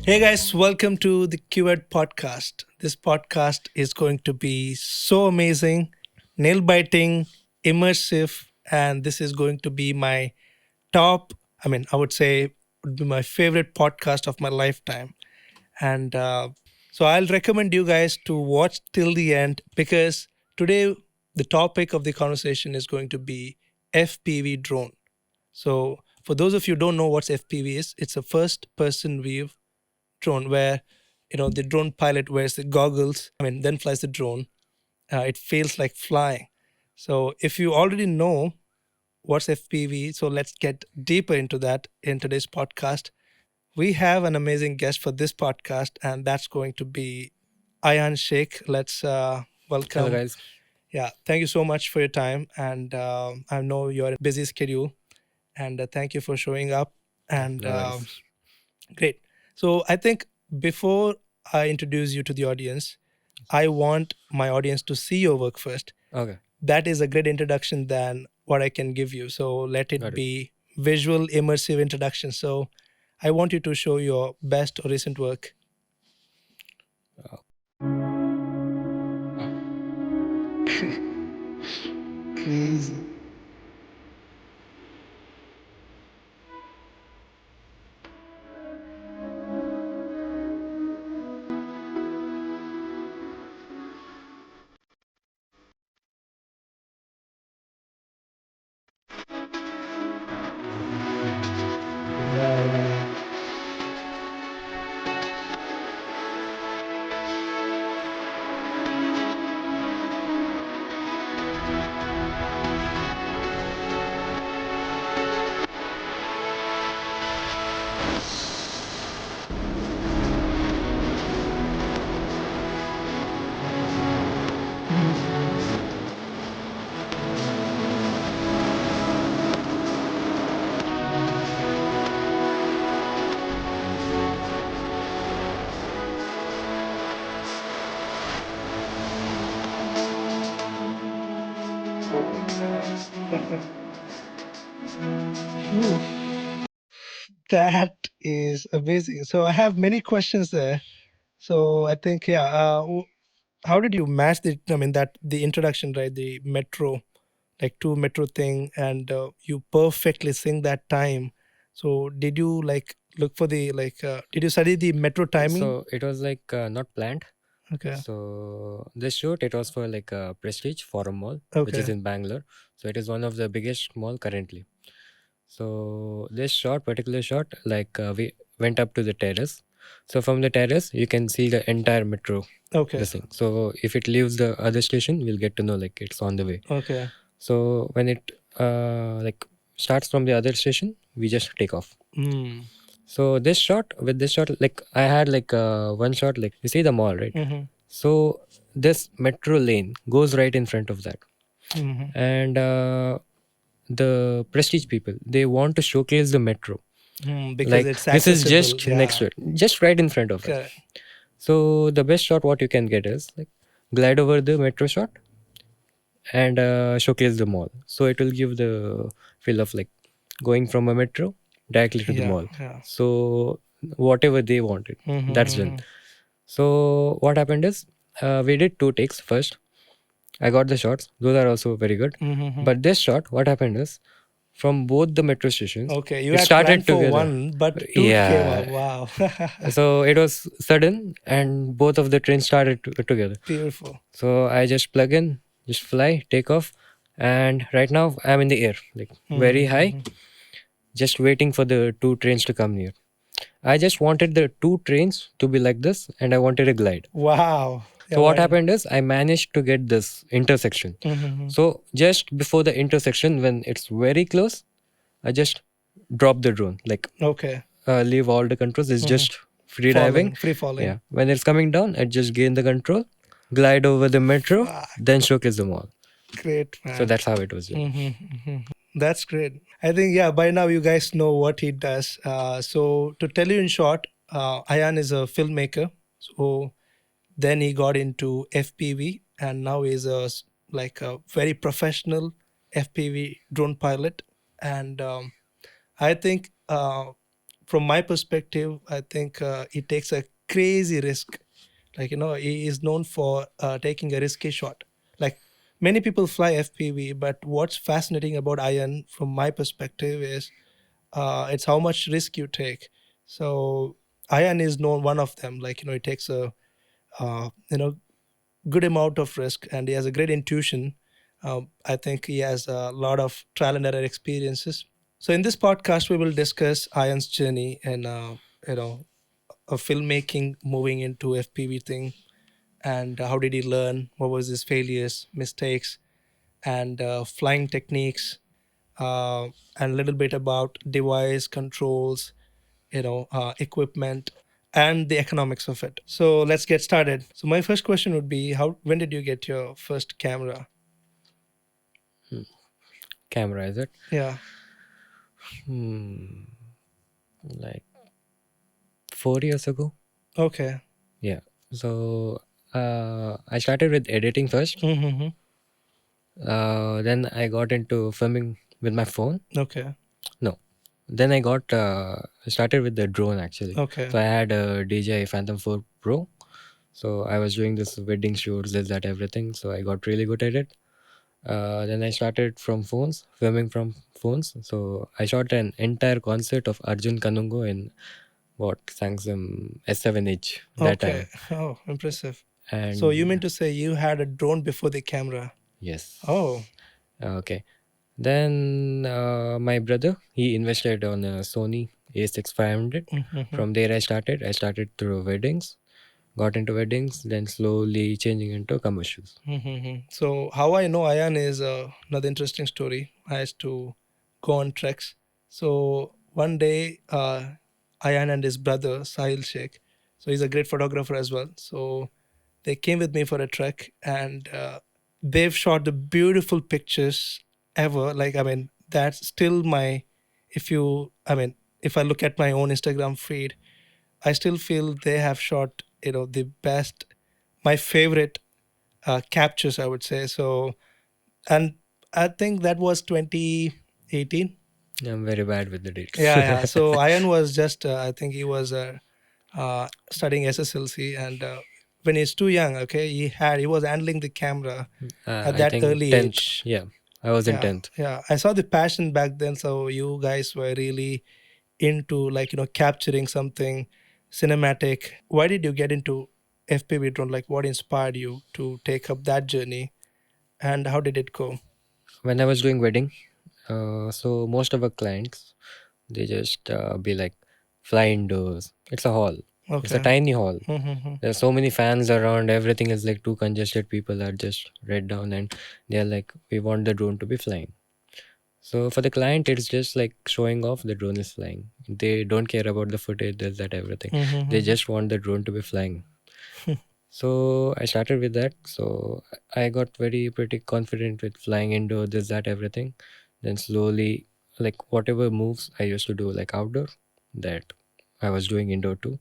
Hey guys, welcome to the Keyword Podcast. This podcast is going to be so amazing, nail biting, immersive, and this is going to be my top, I would say, would be my favorite podcast of my lifetime. And so I'll recommend you guys to watch till the end because today the topic of the conversation is going to be FPV drone. So, for those of you who don't know what FPV is, it's a first person view drone where the drone pilot wears the goggles, then flies the drone. It feels like flying. So if you already know what's FPV, so let's get deeper into that in today's podcast. We have an amazing guest for this podcast, and that's going to be Ayan Shaikh. Let's Hello, welcome. guys. Yeah, thank you so much for your time, and I know you're in a busy schedule, and thank you for showing up. And No worries. great. So I think before I introduce you to the audience, I want my audience to see your work first. Okay, That is a great introduction than what I can give you. So let it got it. be visual, immersive introduction. So I want you to show your best or recent work. Uh, Crazy. That is amazing. So I have many questions there. So I think, yeah. How did you match the? That the introduction, right? The metro, like two metro thing, and you perfectly sing that time. So did you like look for the like? Did you study the metro timing? so it was like not planned. Okay. So this shoot it was for like a Prestige Forum Mall, which is Okay. in Bangalore. So it is one of the biggest mall currently. So this particular shot, like we went up to the terrace. So from the terrace, you can see the entire metro. Okay. This thing. So if it leaves the other station, we'll get to know like it's on the way. Okay. So when it like starts from the other station, we just take off. Mm. So with this shot, like I had like one shot, like you see the mall, right? Mm-hmm. So this metro lane goes right in front of that, Mm-hmm. and the prestige people they want to showcase the metro. Because Like it's this is accessible. just next Yeah. to it, just right in front of it. Correct. So the best shot what you can get is like glide over the metro shot and showcase the mall. So it will give the feel of like going from a metro directly to the Yeah. mall. Yeah. So whatever they wanted, that's done. Mm-hmm. So what happened is we did two takes first. I got the shots; those are also very good. Mm-hmm. But this shot, what happened is from both the metro stations, Okay. You it had planned started for together. one, but two came Yeah. up. Wow. So it was sudden, and both of the trains started together. Beautiful. So I just plug in, just fly, take off, and right now I'm in the air, like very high, Mm-hmm. just waiting for the two trains to come near. I just wanted the two trains to be like this, and I wanted a glide. Wow. Yeah. So what Why not? happened is I managed to get this intersection. Mm-hmm. So just before the intersection, when it's very close, I just drop the drone, like Okay. leave all the controls. It's Mm-hmm. just free diving. Falling, free falling. Yeah. When it's coming down, I just gain the control, glide over the metro, Fuck, then showcase them all. great, So man. that's how it was done. Mm-hmm. That's great. I think, yeah, by now you guys know what he does. So, to tell you in short, Ayan is a filmmaker. So, then he got into FPV and now is like a very professional FPV drone pilot. And I think from my perspective, I think he takes a crazy risk. Like, he is known for taking a risky shot. Like, many people fly FPV, but what's fascinating about Ayan, from my perspective, is it's how much risk you take. So Ayan is known one of them. Like, he takes a uh, you know good amount of risk, and he has a great intuition. I think he has a lot of trial and error experiences. So in this podcast, we will discuss Ayan's journey and you know a filmmaking moving into FPV thing, and how did he learn? What was his failures, mistakes, and flying techniques, and a little bit about device controls, equipment, and the economics of it. So let's get started. So my first question would be, how when did you get your first camera? Camera, is it? Yeah. Hmm, like 4 years ago. Okay. Yeah. So I started with editing first. Mm-hmm. Then I got into filming with my phone. Okay. No. Then I started with the drone actually. Okay. So I had a DJI Phantom 4 Pro. So I was doing this wedding shoots, this, that, everything. So I got really good at it. Then I started from phones, filming from phones. So I shot an entire concert of Arjun Kanungo in what Samsung S7H that Okay. time. Oh, impressive. So you mean And to say you had a drone before the camera? Oh. yes, okay. Then my brother he invested on a Sony A6500. Mm-hmm. From there I started. I started through weddings, got into weddings, then slowly changing into commercials. Mm-hmm. So how I know Ayan is another interesting story. I used to go on treks. So one day, Ayan and his brother Sahil Sheikh, so he's a great photographer as well. So they came with me for a trek, and they've shot the beautiful pictures ever. Like, I mean, that's still my. If you, I mean, if I look at my own Instagram feed, I still feel they have shot, the best, my favorite captures, I would say. So, and I think that was 2018. I'm very bad with the dates. Yeah, yeah. So Ayan was just, I think he was studying SSLC, and when he's too young, okay, he was handling the camera at I that think early 10th. age. Yeah, I was in Yeah, 10th. yeah. I saw the passion back then. So you guys were really into, like, capturing something cinematic. Why did you get into FPV drone? Like, what inspired you to take up that journey, and how did it go? When I was doing wedding, so most of our clients they just be like fly indoors. It's a hall. It's a Okay. tiny hall. Mm-hmm. There's so many fans around. Everything is like too congested. People are just right down, and they're like, we want the drone to be flying. So for the client, it's just like showing off the drone is flying. They don't care about the footage, this, that, everything. They Mm-hmm. just want the drone to be flying. So I started with that. So I got very pretty confident with flying indoor, this, that, everything. Then slowly, like whatever moves I used to do like outdoor, that I was doing indoor too.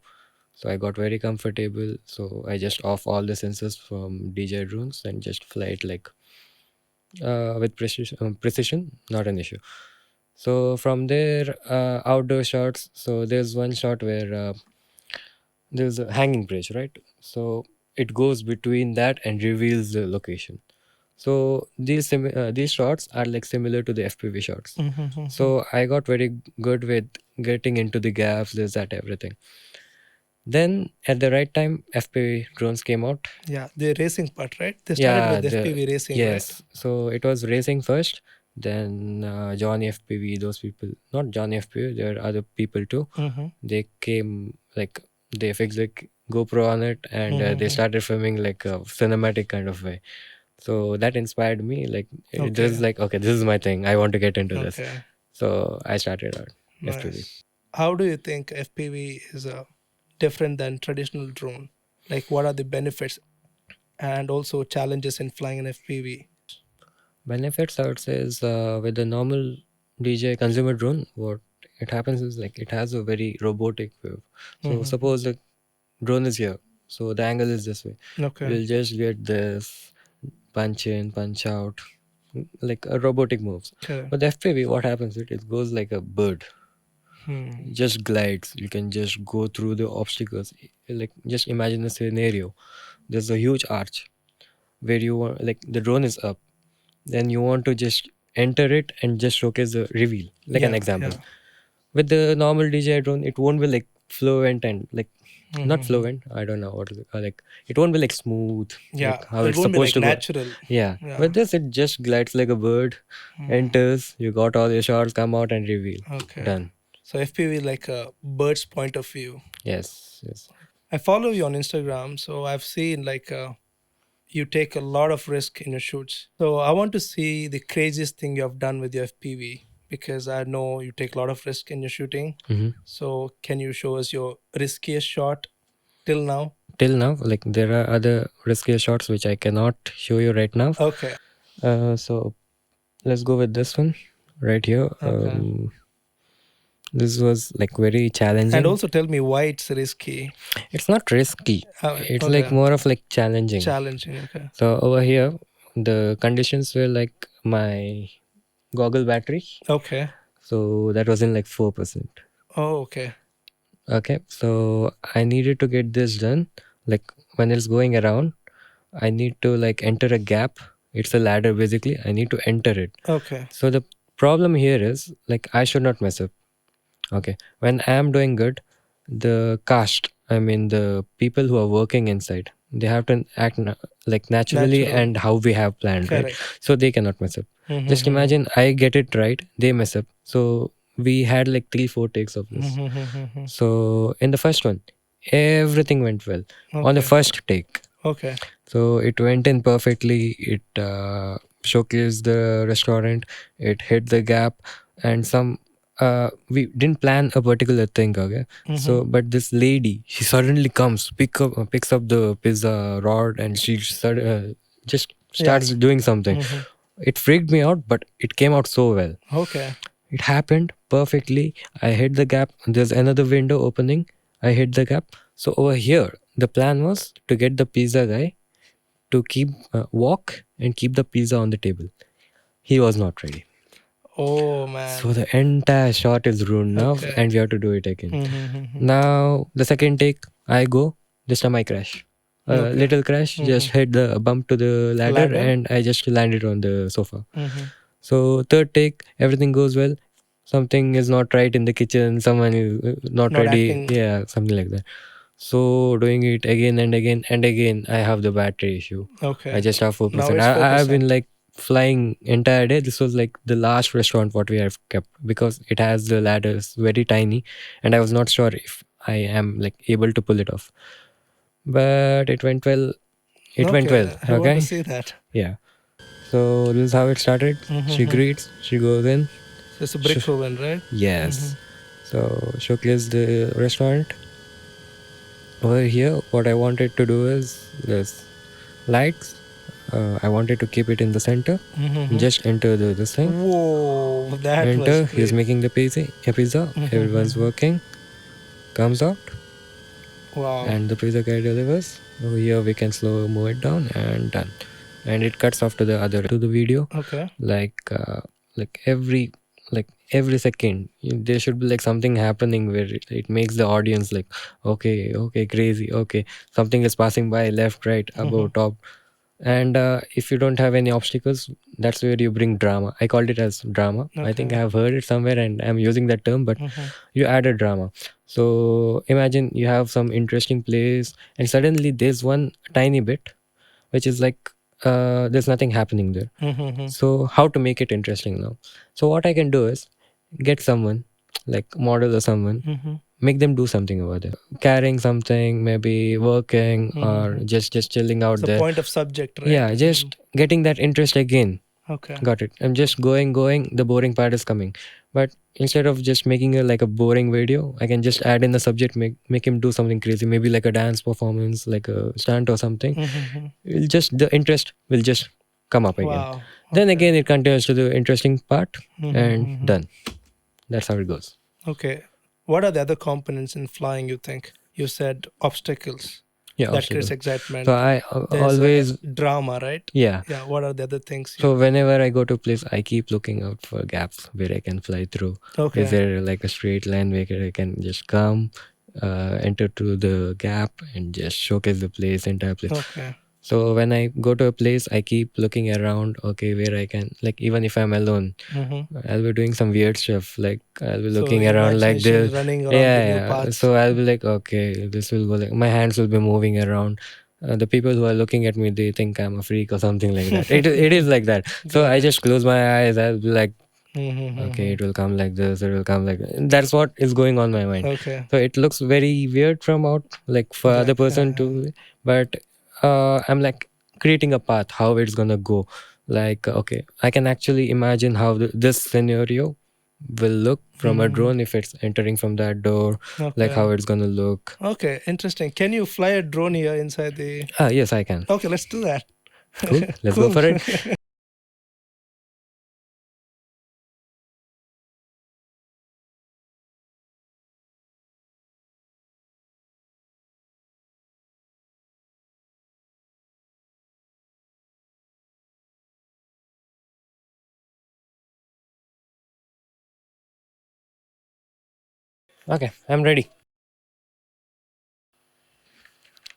So I got very comfortable. So I just off all the sensors from DJI drones and just fly it like with precision, not an issue. So from there, outdoor shots. So there's one shot where there's a hanging bridge, right? So it goes between that and reveals the location. So these shots are like similar to the FPV shots. Mm-hmm. So I got very good with getting into the gaps, this, that, everything. Then at the right time, FPV drones came out. Yeah, the racing part, right? They started Yeah, with the FPV racing, right? yes. So it was racing first, then Johnny FPV. Those people, not Johnny FPV. There are other people too. Mm-hmm. They came like they fixed the GoPro on it, and they Mm-hmm. started filming like a cinematic kind of way. So that inspired me. Like this is Okay. like okay, this is my thing. I want to get into this. Okay. So I started out FPV. Nice. How do you think FPV is different than traditional drone? Like, what are the benefits and also challenges in flying an FPV? Benefits I would say is with the normal DJI consumer drone, what it happens is like it has a very robotic wave. So Mm-hmm. suppose the drone is here, so the angle is this way. Okay. You'll just get this punch in, punch out, like a robotic moves. Okay. But the FPV, what happens? It goes like a bird. just glides. You can just go through the obstacles. Like just imagine a scenario. There's a huge arch where you want, like the drone is up, then you want to just enter it and just showcase the reveal, like an Yeah, example. yeah. With the normal DJI drone, it won't be like fluent and like not Mm-hmm. fluent. I don't know what is it, like it won't be like smooth, Yeah, like how it it's won't be supposed like to go. natural. Yeah, Yeah. with this it just glides like a bird, enters. You got all your shots, come out and reveal. Okay. Done. So FPV like a bird's point of view. Yes, yes. I follow you on Instagram, so I've seen like you take a lot of risk in your shoots. So I want to see the craziest thing you have done with your FPV because I know you take a lot of risk in your shooting. Hmm. So can you show us your riskiest shot till now? Till now, like there are other riskier shots which I cannot show you right now. Okay. So let's go with this one right here. Okay. This was like very And challenging. also tell me why it's risky. It's not risky. It's like Okay. more of like challenging. Challenging. Okay. So over here, the conditions were like my goggle battery. Okay. So that was in like 4%. Oh, okay. Okay. So I needed to get this done. Like when it's going around, I need to like enter a gap. It's a ladder basically. I need to enter it. Okay. So the problem here is like I should not mess up. Okay. When I am doing good, the cast, I mean the people who are working inside, they have to act like naturally Natural. and how we have planned, right? Correct. So they cannot mess up. Just Mm-hmm. imagine I get it right, they mess up. So we had like 3-4 takes of this. Mm-hmm. So in the first one, everything went well on the Okay. first take. Okay. So it went in perfectly. It showcased the restaurant. It hit the gap, and some we didn't plan a particular thing. Okay, so but this lady, she suddenly comes, picks up the pizza rod, and she just starts doing something. It freaked me out, but it came out so well. Okay. It happened perfectly. I hit the gap. There's another window opening. I hit the gap. So over here, the plan was to get the pizza guy to keep walk and keep the pizza on the table. He was not ready. Oh man. So the entire shot is ruined now, Okay. and we have to do it again. Mm-hmm. Now the second take, I go. This time I crash. Okay. Little crash, just hit the bump to the ladder, Ladder? and I just landed on the sofa. Mm-hmm. So third take, everything goes well. Something is not right in the kitchen. Someone is not Not ready. acting. Yeah, something like that. So doing it again and again and again, I have the battery issue. Okay. I just have Now 4%. it's I've been 4%. like flying entire day. This was like the last restaurant what we have kept because it has the ladders very tiny, and I was not sure if I am like able to pull it off. But it went well. It went well. Okay. I want to Okay. see that. Yeah. So this is how it started. She greets. She goes in. So it's a brick oven, right? Yes. So showcase the restaurant. Over here, what I wanted to do is this lights. I wanted to keep it in the center. Just enter this thing. Whoa, that Enter. was He's great. making the pizza. Everyone's working. Comes out, Wow. and the pizza guy delivers. Over here, we can slow move it down and done. And it cuts off to the other to the video. Okay. Like every second there should be like something happening where it makes the audience like okay crazy, okay, something is passing by left, right, above, top. And if you don't have any obstacles, that's where you bring drama. I called it as drama. I think I Okay. have heard it somewhere and I'm using that term, but you add a drama. So imagine you have some interesting place and suddenly there's one tiny bit which is like there's nothing happening there. So how to make it interesting now? So what I can do is get someone like model or someone, make them do something over there, carrying something, maybe working or just chilling out It's the there. point of subject, right? Yeah, just getting that interest again. Okay. Got it. I'm just going. The boring part is coming. But instead of just making a like a boring video, I can just add in the subject, make him do something crazy, maybe like a dance performance, like a stunt or something. It'll just the interest will just come up again. Wow. Then again, it continues to the interesting part and done. That's how it goes. Okay. What are the other components in flying you think? You said obstacles. Yeah, that creates obstacle. So excitement. I There's a always, drama, right? yeah. Yeah. What are the other things So you? whenever I go to place, I keep looking out for gaps where I can fly through. Is Okay. there like a straight line where I can just come, enter to the gap and just showcase the place, entire place. Okay. So when I go to a place, I keep looking around, okay, where I can, like, even if I'm alone, Mm-hmm. I'll be doing some weird stuff. Like, I'll be So looking around like imagination this. running around the new Yeah, yeah. paths. So I'll be like, okay, this will go like, my hands will be moving around. The people who are looking at me, they think I'm a freak or something like that. It is like that. So Got I it. just close my eyes. I'll be like, okay, Mm-hmm. it will come like this, it will come like that. That's what is going on my mind. Okay. So it looks very weird from out, like for Yeah. other person to, but I'm like creating a path how it's gonna go. Like, okay, I can actually imagine how this scenario will look from a Mm-hmm. drone if it's entering from that door, like Okay. how it's gonna look. Okay. Interesting. Can you fly a drone here inside the? Ah, yes, I can. Okay, let's do that. Cool, let's go Cool. for it. Okay, I'm ready.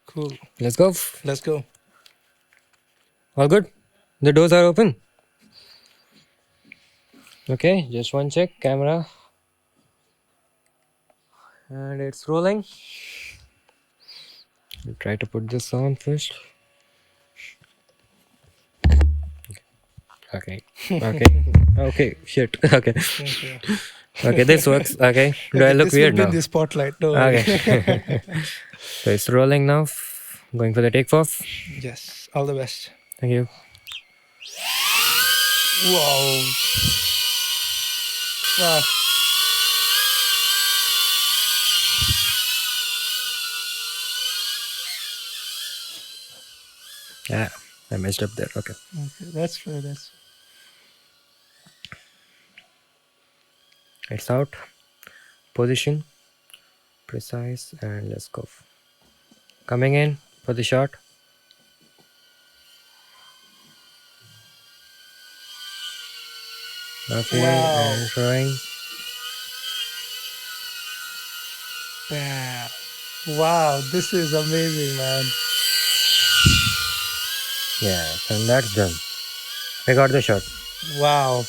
Cool. Let's go. Let's go. All good. The doors are open. Okay, just one check. Camera, and it's rolling. I'll try to put this on first. Okay. Okay. Okay. Shit. Okay. Okay. Okay. This works. Okay. Do I Okay. look This will weird be in now? the spotlight. Don't worry. Okay. So it's rolling now. Going for the takeoff. Yes. All the best. Thank you. Wow. Wow. Yeah, I messed up there. Okay. Okay. That's fair. That's. It's out. Position. Precise. And let's go. Coming in for the shot. Okay. Wow. And showing. Bam. Wow. This is amazing, man. Yeah. And that's done. I got the shot. Wow.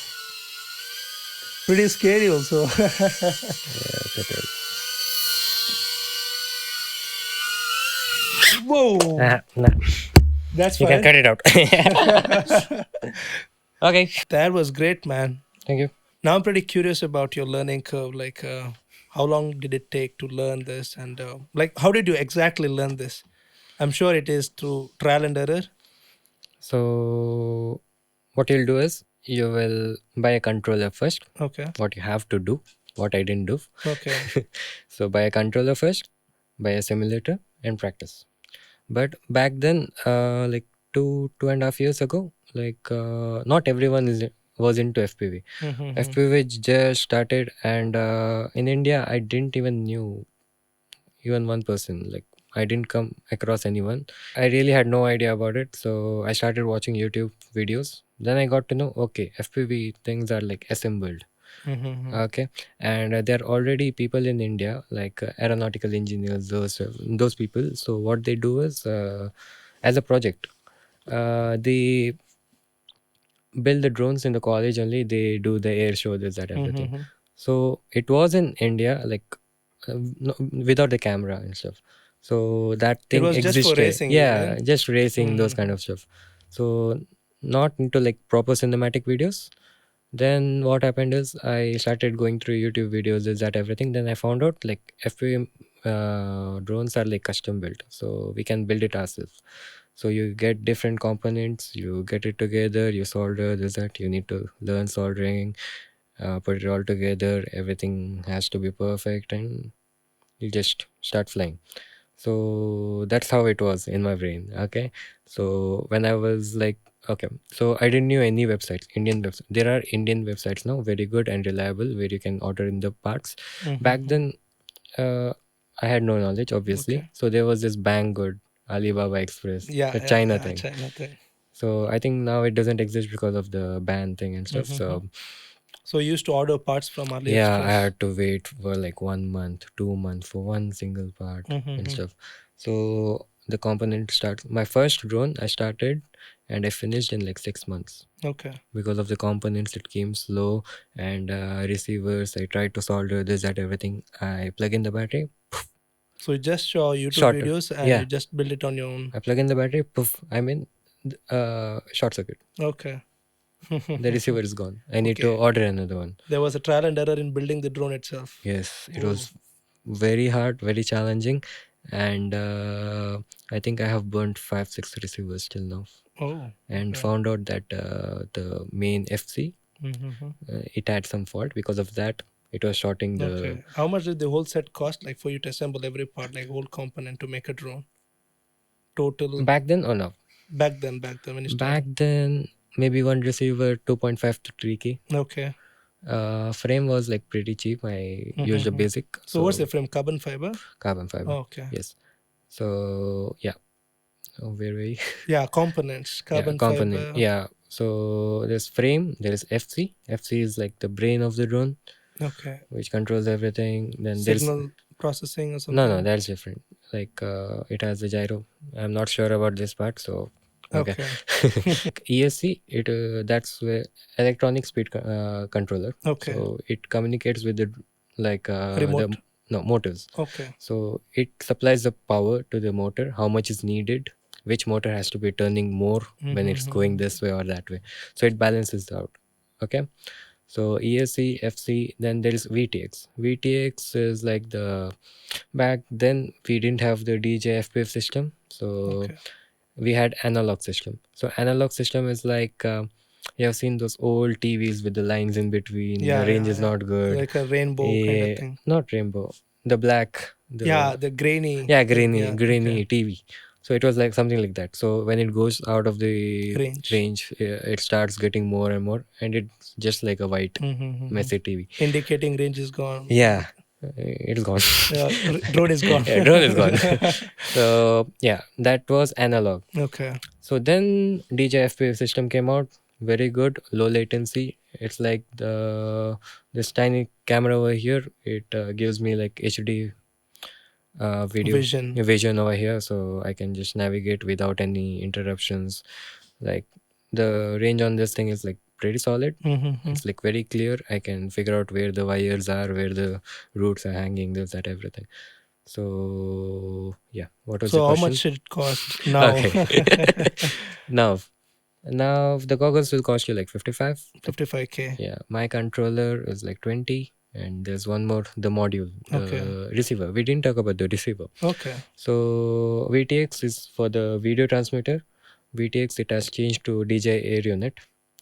Pretty scary, also. Yes, it is. Whoa. Nah. That's You can fine. cut it out. Okay. That was great, man. Thank you. Now I'm pretty curious about your learning curve. Like, how long did it take to learn this, and like, how did you exactly learn this? I'm sure it is through trial and error. So what you'll do is you will buy a controller first. Okay. What you have to do, what I didn't do. Okay. So buy a controller first, buy a simulator and practice. But back then, like 2.5 years ago, like not everyone was into FPV. Mm-hmm. FPV just started, and in India, I didn't even knew even one person. Like, I didn't come across anyone. I really had no idea about it, so I started watching YouTube videos. Then I got to know, okay, FPV things are like assembled. Mm-hmm. Okay. And there are already people in India, like aeronautical engineers, those people. So what they do is, as a project, they build the drones in the college only. They do the air show, this, that, everything. Mm-hmm. So it was in India, like without the camera and stuff. So that It thing was just for existed. racing, you Yeah, mean? just racing, those kind Mm-hmm. of stuff. So not into like proper cinematic videos. Then what happened is I started going through YouTube videos, is that everything. Then I found out like FPV drones are like custom built, so we can build it ourselves. So you get different components, you get it together, you solder this, that. You need to learn soldering, put it all together. Everything has to be perfect, and you just start flying. So that's how it was in my brain. Okay. So when I was like, okay, so I didn't know any websites, Indian websites. There are Indian websites now, very good and reliable, where you can order in the parts. Back Mm-hmm. then, uh, I had no knowledge, obviously. Okay. So there was this Banggood. Alibaba Express, Yeah, the yeah, China yeah, thing. China thing. So I think now it doesn't exist because of the ban thing and stuff. Mm-hmm. So So you used to order parts from yeah, I AliExpress. had to wait for like 1 month, 2 months for one single part and Mm-hmm. stuff. So the component starts. My first drone I started and I finished in like 6 months Okay. because of the components. It came slow and receivers. I tried to solder this, that, everything. I plug in the battery, So you just saw YouTube short. videos and Yeah, you just build it on your own. I plug in the battery. Poof! I'm in. Short circuit. Okay. The receiver is gone. I need to Okay. order another one. There was a trial and error in building the drone itself. Yes, it Oh. was very hard, very challenging, and I think I have burnt 5, 6 receivers till now, Oh. and Okay. found out that the main FC Mm-hmm. it had some fault. Because of that, it was shorting the. Okay. How much did the whole set cost, like for you to assemble every part, like whole component to make a drone? Total Back then or now? back then when you Back started. then, maybe one receiver 2.5 to 3K. Okay. Frame was like pretty cheap. I used a Mm-hmm. basic, So what's so the frame? Carbon fiber? carbon fiber. Oh, okay. Yes. So yeah. Where were we? Yeah, components. Yeah, Carbon component. fiber. Yeah. So there's frame, there is FC. FC is like the brain of the drone, Okay. which controls everything. Then there's Signal processing or no, something. that's different. Like it has the gyro. I'm not sure about this part, so okay. Okay. ESC, it that's where electronic speed controller. Okay. So it communicates with the like Remote. the no motors. Okay. So it supplies the power to the motor, how much is needed, which motor has to be turning more when it's going Mm-hmm. this way or that way. So it balances out. Okay. So ESC, FC, then there is VTX. VTX is like the back then we didn't have the DJ FPV system. So Okay. we had analog system. So analog system is like you have seen those old TVs with the lines in between. The Yeah, range yeah, is yeah. not good. Like a rainbow kind of thing. Not rainbow. The black. Yeah, The the grainy yeah, thing. grainy Yeah. Okay. grainy TV. So it was like something like that. So when it goes out of the Range. range, it starts getting more and more, and it's just like a white Mm-hmm. messy TV. Indicating range is gone. Yeah, Like, it's gone. drone is gone. Yeah, drone is gone. So yeah, that was analog. Okay. So then DJ FPV system came out, very good, low latency. It's like this tiny camera over here. It gives me like HD video Vision. vision over here, so I can just navigate without any interruptions. Like the range on this thing is like pretty solid. Mm-hmm. It's like very clear. I can figure out where the wires are, where the roots are hanging, this, that, everything. So yeah, what was the So how question? much it cost now? Okay. now now the goggles will cost you like 55. 55K. Yeah, my controller is like 20, and there's one more, the module, Okay. the receiver. We didn't talk about the receiver. Okay. So VTX is for the video transmitter. VTX, it has changed to DJ air unit.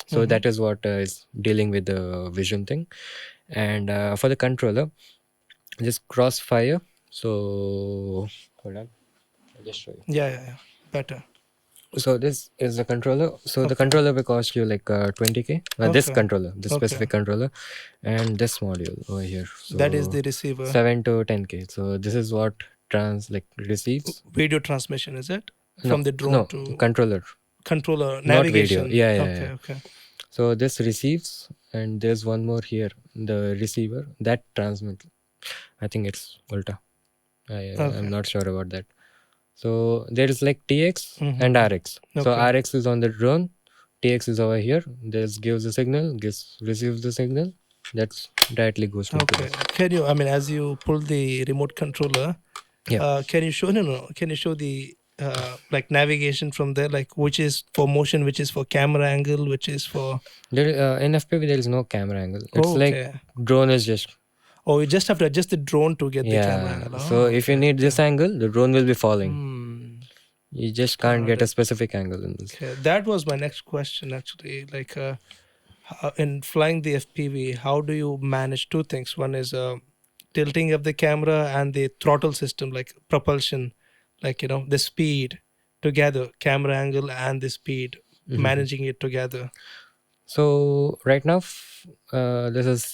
So Mm-hmm. that is what is dealing with the vision thing. And for the controller, this crossfire. So hold on, I'll just show you. Yeah, yeah, yeah. Better. So this is the controller. So the Okay. controller will cost you like 20K. This Okay. controller, this Okay. specific controller, and this module over here. That is So the receiver. 7 to 10K. So this is what receives. Video transmission, is it? No, From the drone no, to controller, controller not video. navigation. Yeah, yeah, Okay, yeah. okay. So this receives, and there's one more here, the receiver that transmits. I think it's Ulta. I'm Okay. not sure about that. So there is like TX and Mm-hmm. RX. So Okay. RX is on the drone, TX is over here. This gives the signal, receives the signal. That's directly goes to Okay. Can you, I mean, as you pull the remote controller, yeah. can you show, no, can you show the like navigation from there, like which is for motion, which is for camera angle, which is for. There, in FPV there is no camera angle. It's Oh, like okay. drone is just Oh, you just have to adjust the drone to get the camera yeah. angle. So Oh, if you okay, need this okay. angle, the drone will be falling. Hmm. You just can't get a That, specific angle in this. okay. That was my next question actually. Like in flying the FPV, how do you manage two things? One is tilting of the camera and the throttle system, like propulsion, like the speed together, camera angle and the speed, managing it together. So right now, this is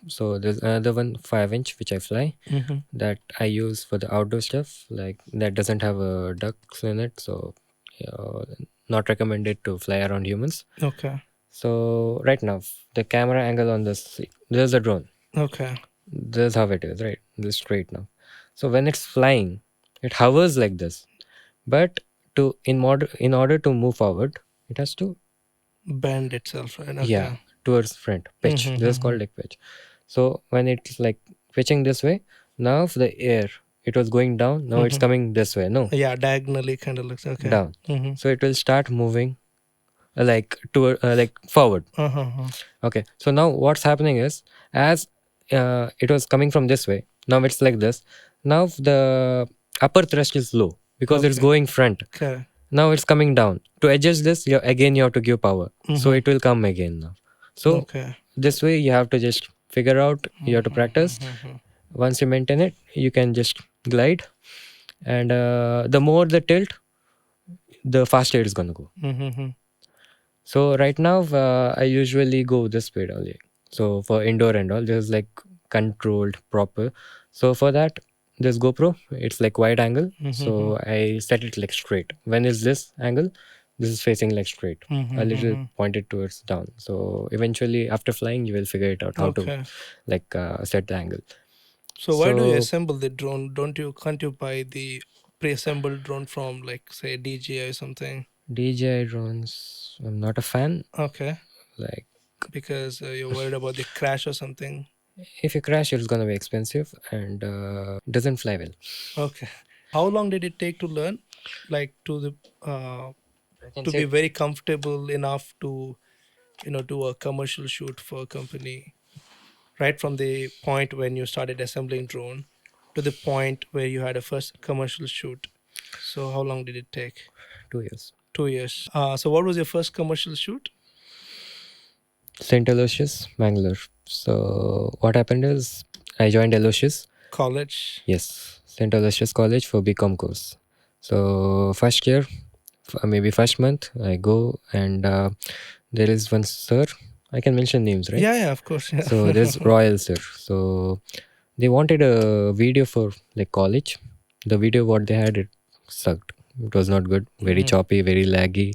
So there's another one 5-inch which I fly, Mm-hmm. that I use for the outdoor stuff. Like that doesn't have ducks in it, so uh, not recommended to fly around humans. Okay. So right now the camera angle on this, there's a drone. Okay. This is how it is, right? This straight now. So when it's flying, it hovers like this. But in order to move forward, it has to, Bend itself, right? yeah, Okay. towards front pitch. This is Mm-hmm. called like pitch. So when it's like pitching this way, now for the air, it was going down. Now it's Mm-hmm. coming this way. No, Yeah, diagonally kind of looks okay. down. Mm-hmm. So it will start moving like toward like forward. Uh-huh. Okay. So now what's happening is, as it was coming from this way, now it's like this. Now the upper thrust is low because it's Okay. going front. Okay. Now it's coming down. To adjust this, you have to give power. So Mm-hmm. it will come again now. So Okay. this way you have to just figure out, you have to practice. Mm-hmm. Once you maintain it, you can just glide. And the more the tilt, the faster it's gonna go. Mm-hmm. So right now, I usually go this speed only. So for indoor and all, this is like controlled proper. So for that, this GoPro, it's like wide angle. Mm-hmm. So I set it like straight. When is this angle? This is facing like straight, a little Mm-hmm. pointed towards down. So eventually, after flying, you will figure it out how to Okay. like set the angle. So why do you So assemble the drone? Can't you buy the pre-assembled drone from like say DJI or something? DJI drones, I'm not a fan. Okay. Like Because you're worried about the crash or something. if you crash, it's gonna be expensive and doesn't fly well. Okay. How long did it take to learn? Like I can to be say very comfortable enough to do a commercial shoot for a company, right from the point when you started assembling drone to the point where you had a first commercial shoot. So how long did it take? 2 years. 2 years. So what was your first commercial shoot? St. Aloysius, Mangalore. So what happened is I joined Aloysius. College. Yes, St. Aloysius College for BCom course. So first year, maybe first month, I go and there is one sir. I can mention names, right? Yeah, of course. Yeah. So there's Royal sir. So they wanted a video for like college. The video what they had, it sucked. It was not good. Very Mhm. choppy, very laggy.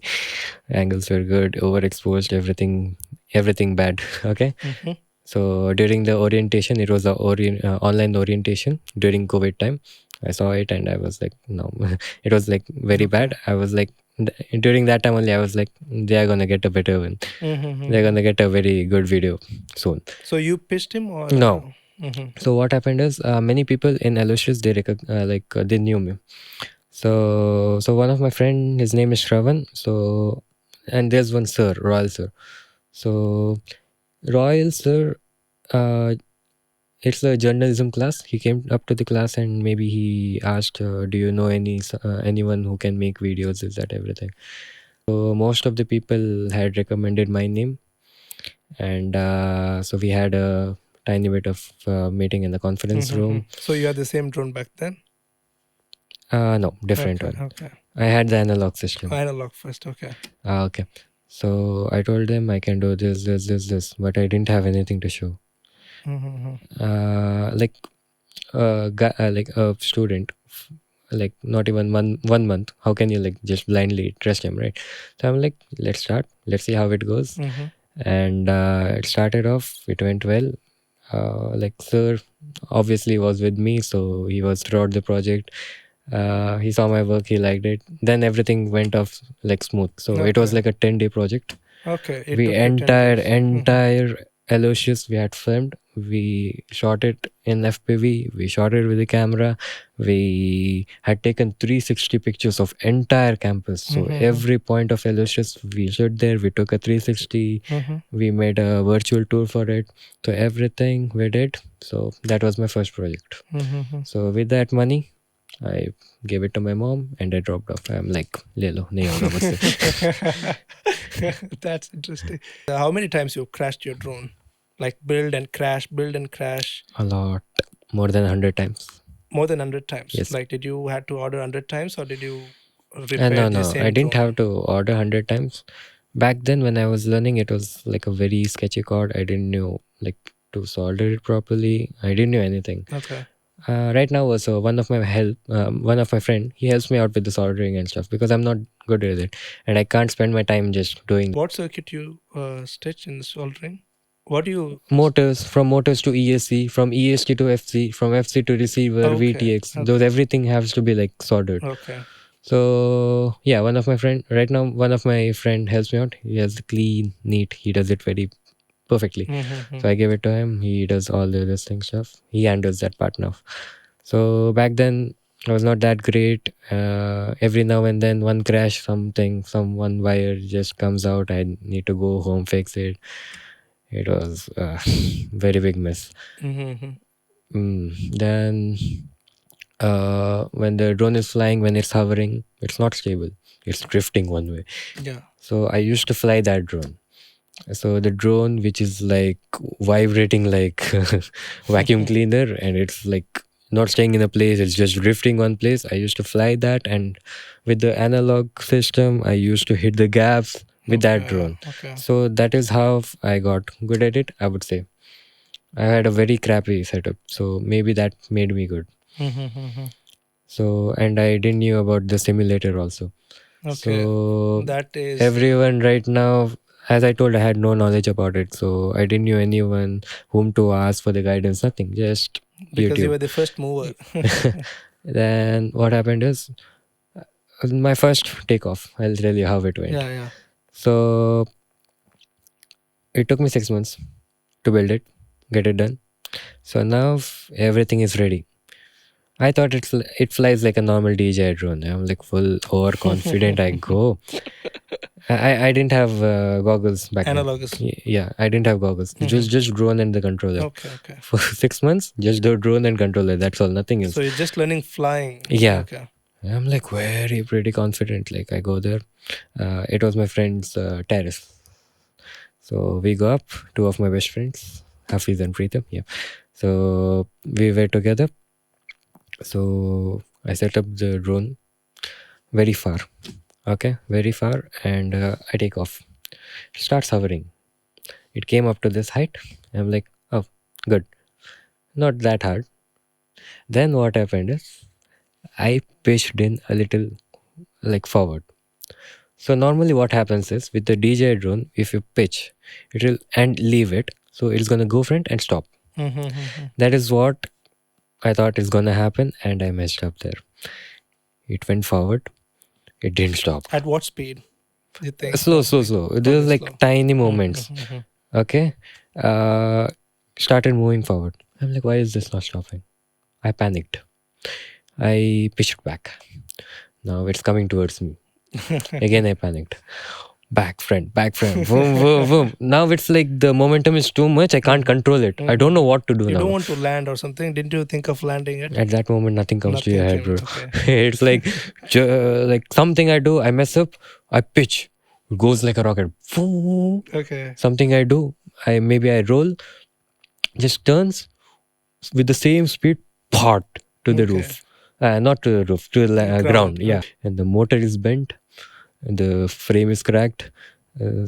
Angles were good, overexposed, everything bad. Okay. Mhm. So during the orientation, it was a online orientation during COVID time. I saw it and I was like, no, it was like very Okay. bad. I was like, during that time only, I was like, they are gonna get a better one. They're Mhm. gonna get a very good video soon. So you pitched him or? No. Mhm. So what happened is, many people in Aloysius, they knew me. So one of my friend, his name is Shravan. So and there's one sir, Royal sir. So Royal sir, uh, it's a journalism class. He came up to the class and maybe he asked, "Do you know anyone who can make videos?" Is that everything? So most of the people had recommended my name, and so we had a tiny bit of meeting in the conference room. So you had the same drone back then? No, different Okay. one. Okay. I had the analog system. Analog first. Okay. Okay. So I told them I can do this, but I didn't have anything to show. Mhm. Like like a student, like not even one month. How can you like just blindly trust him, right? So I'm like, let's start. Let's see how it goes. Mhm. And it started off. It went well. Like sir, obviously was with me, so he was throughout the project. He saw my work, he liked it. Then everything went off like smooth. So it was Okay. like a 10-day project. Okay. It We took you 10 days. entire Aloysius we had filmed. We shot it in FPV. We shot it with the camera. We had taken 360 pictures of entire campus. So Mhm. every point of Aloysius we shot there. We took a 360. Mhm. We made a virtual tour for it. So everything we did. So that was my first project. Mhm. So with that money, I gave it to my mom and I dropped off. I'm like, ले लो नहीं होगा मुझसे. That's interesting. How many times you crashed your drone? Like build and crash, build and crash. A lot, more than 100 times. More than 100 times. Yes. Like did you had to order 100 times or did you repair No, the no, I same didn't have drone? to order 100 times. Back then, when I was learning, it was like a very sketchy code. I didn't know like to solder it properly. I didn't know anything. Okay. Right now also one of my friend, he helps me out with the soldering and stuff because I'm not good at it, and I can't spend my time just doing What circuit you stitch in soldering? What do you? motors to ESC, from ESC to FC, from FC to receiver, Okay. VTX. Those Okay. everything has to be like soldered. Okay. So yeah, one of my friend helps me out. He has the clean, neat. He does it very perfectly. Mm-hmm. So I give it to him. He does all the listing stuff. He handles that part now. So back then I was not that great. Every now and then one crash, some one wire just comes out. I need to go home, fix it. It was a very big mess. Mm-hmm. Then when the drone is flying, when it's hovering, it's not stable. It's drifting one way. Yeah. So I used to fly that drone. So the drone, which is like vibrating like vacuum cleaner, and it's like not staying in a place, it's just drifting one place. I used to fly that, and with the analog system, I used to hit the gaps with that Okay. drone. Okay. So that is how I got good at it, I would say. I had a very crappy setup, so maybe that made me good. Mm-hmm. So, and I didn't knew about the simulator also. Okay. So That is everyone right now, as I told, I had no knowledge about it, so I didn't know anyone whom to ask for the guidance, nothing, just because you YouTube. were the first mover. Then what happened is my first takeoff. I'll tell you how it went. Yeah. Yeah. So it took me 6 months to build it, get it done. So now everything is ready. I thought it flies like a normal DJI drone. I'm like full overconfident. I go. I didn't have goggles back then. Analogous. Yeah, I didn't have goggles. It was Mm-hmm. just drone and the controller. Okay. Okay. For 6 months, just the drone and controller. That's all. Nothing else. So you're just learning flying. Yeah, Okay. I'm like very pretty confident. Like I go there. It was my friend's terrace. So we go up. Two of my best friends, Hafiz and Preetham. Yeah. So we were together. So I set up the drone very far. Okay, very far, and I take off. Starts hovering. It came up to this height. I'm like, oh, good. Not that hard. Then what happened is I pitched in a little like forward. So normally what happens is with the DJI drone, if you pitch, it will and leave it. So it's gonna go front and stop. Mm-hmm. That is what I thought is gonna happen, and I messed up there. It went forward. It didn't stop. At what speed do you think? Slow. Okay, There's like slow. tiny moments. Mm-hmm. Okay. Uh, Started moving forward. I'm like, why is this not stopping? I panicked. I pitched back. Now it's coming towards me. Again, I panicked. Back front, boom, boom, boom. Now it's like the momentum is too much. I can't control it. I don't know what to do You don't now. want to land or something. Didn't you think of landing it? At that moment, nothing comes to your Nothing head, came. bro. Okay. It's like, like something I do, I mess up, I pitch, it goes like a rocket. Boom. Okay. Something I do, I roll, just turns with the same speed, pot to the Okay. roof. Not to the roof, to the ground. Ground. Yeah, and the motor is bent, and the frame is cracked. Uh,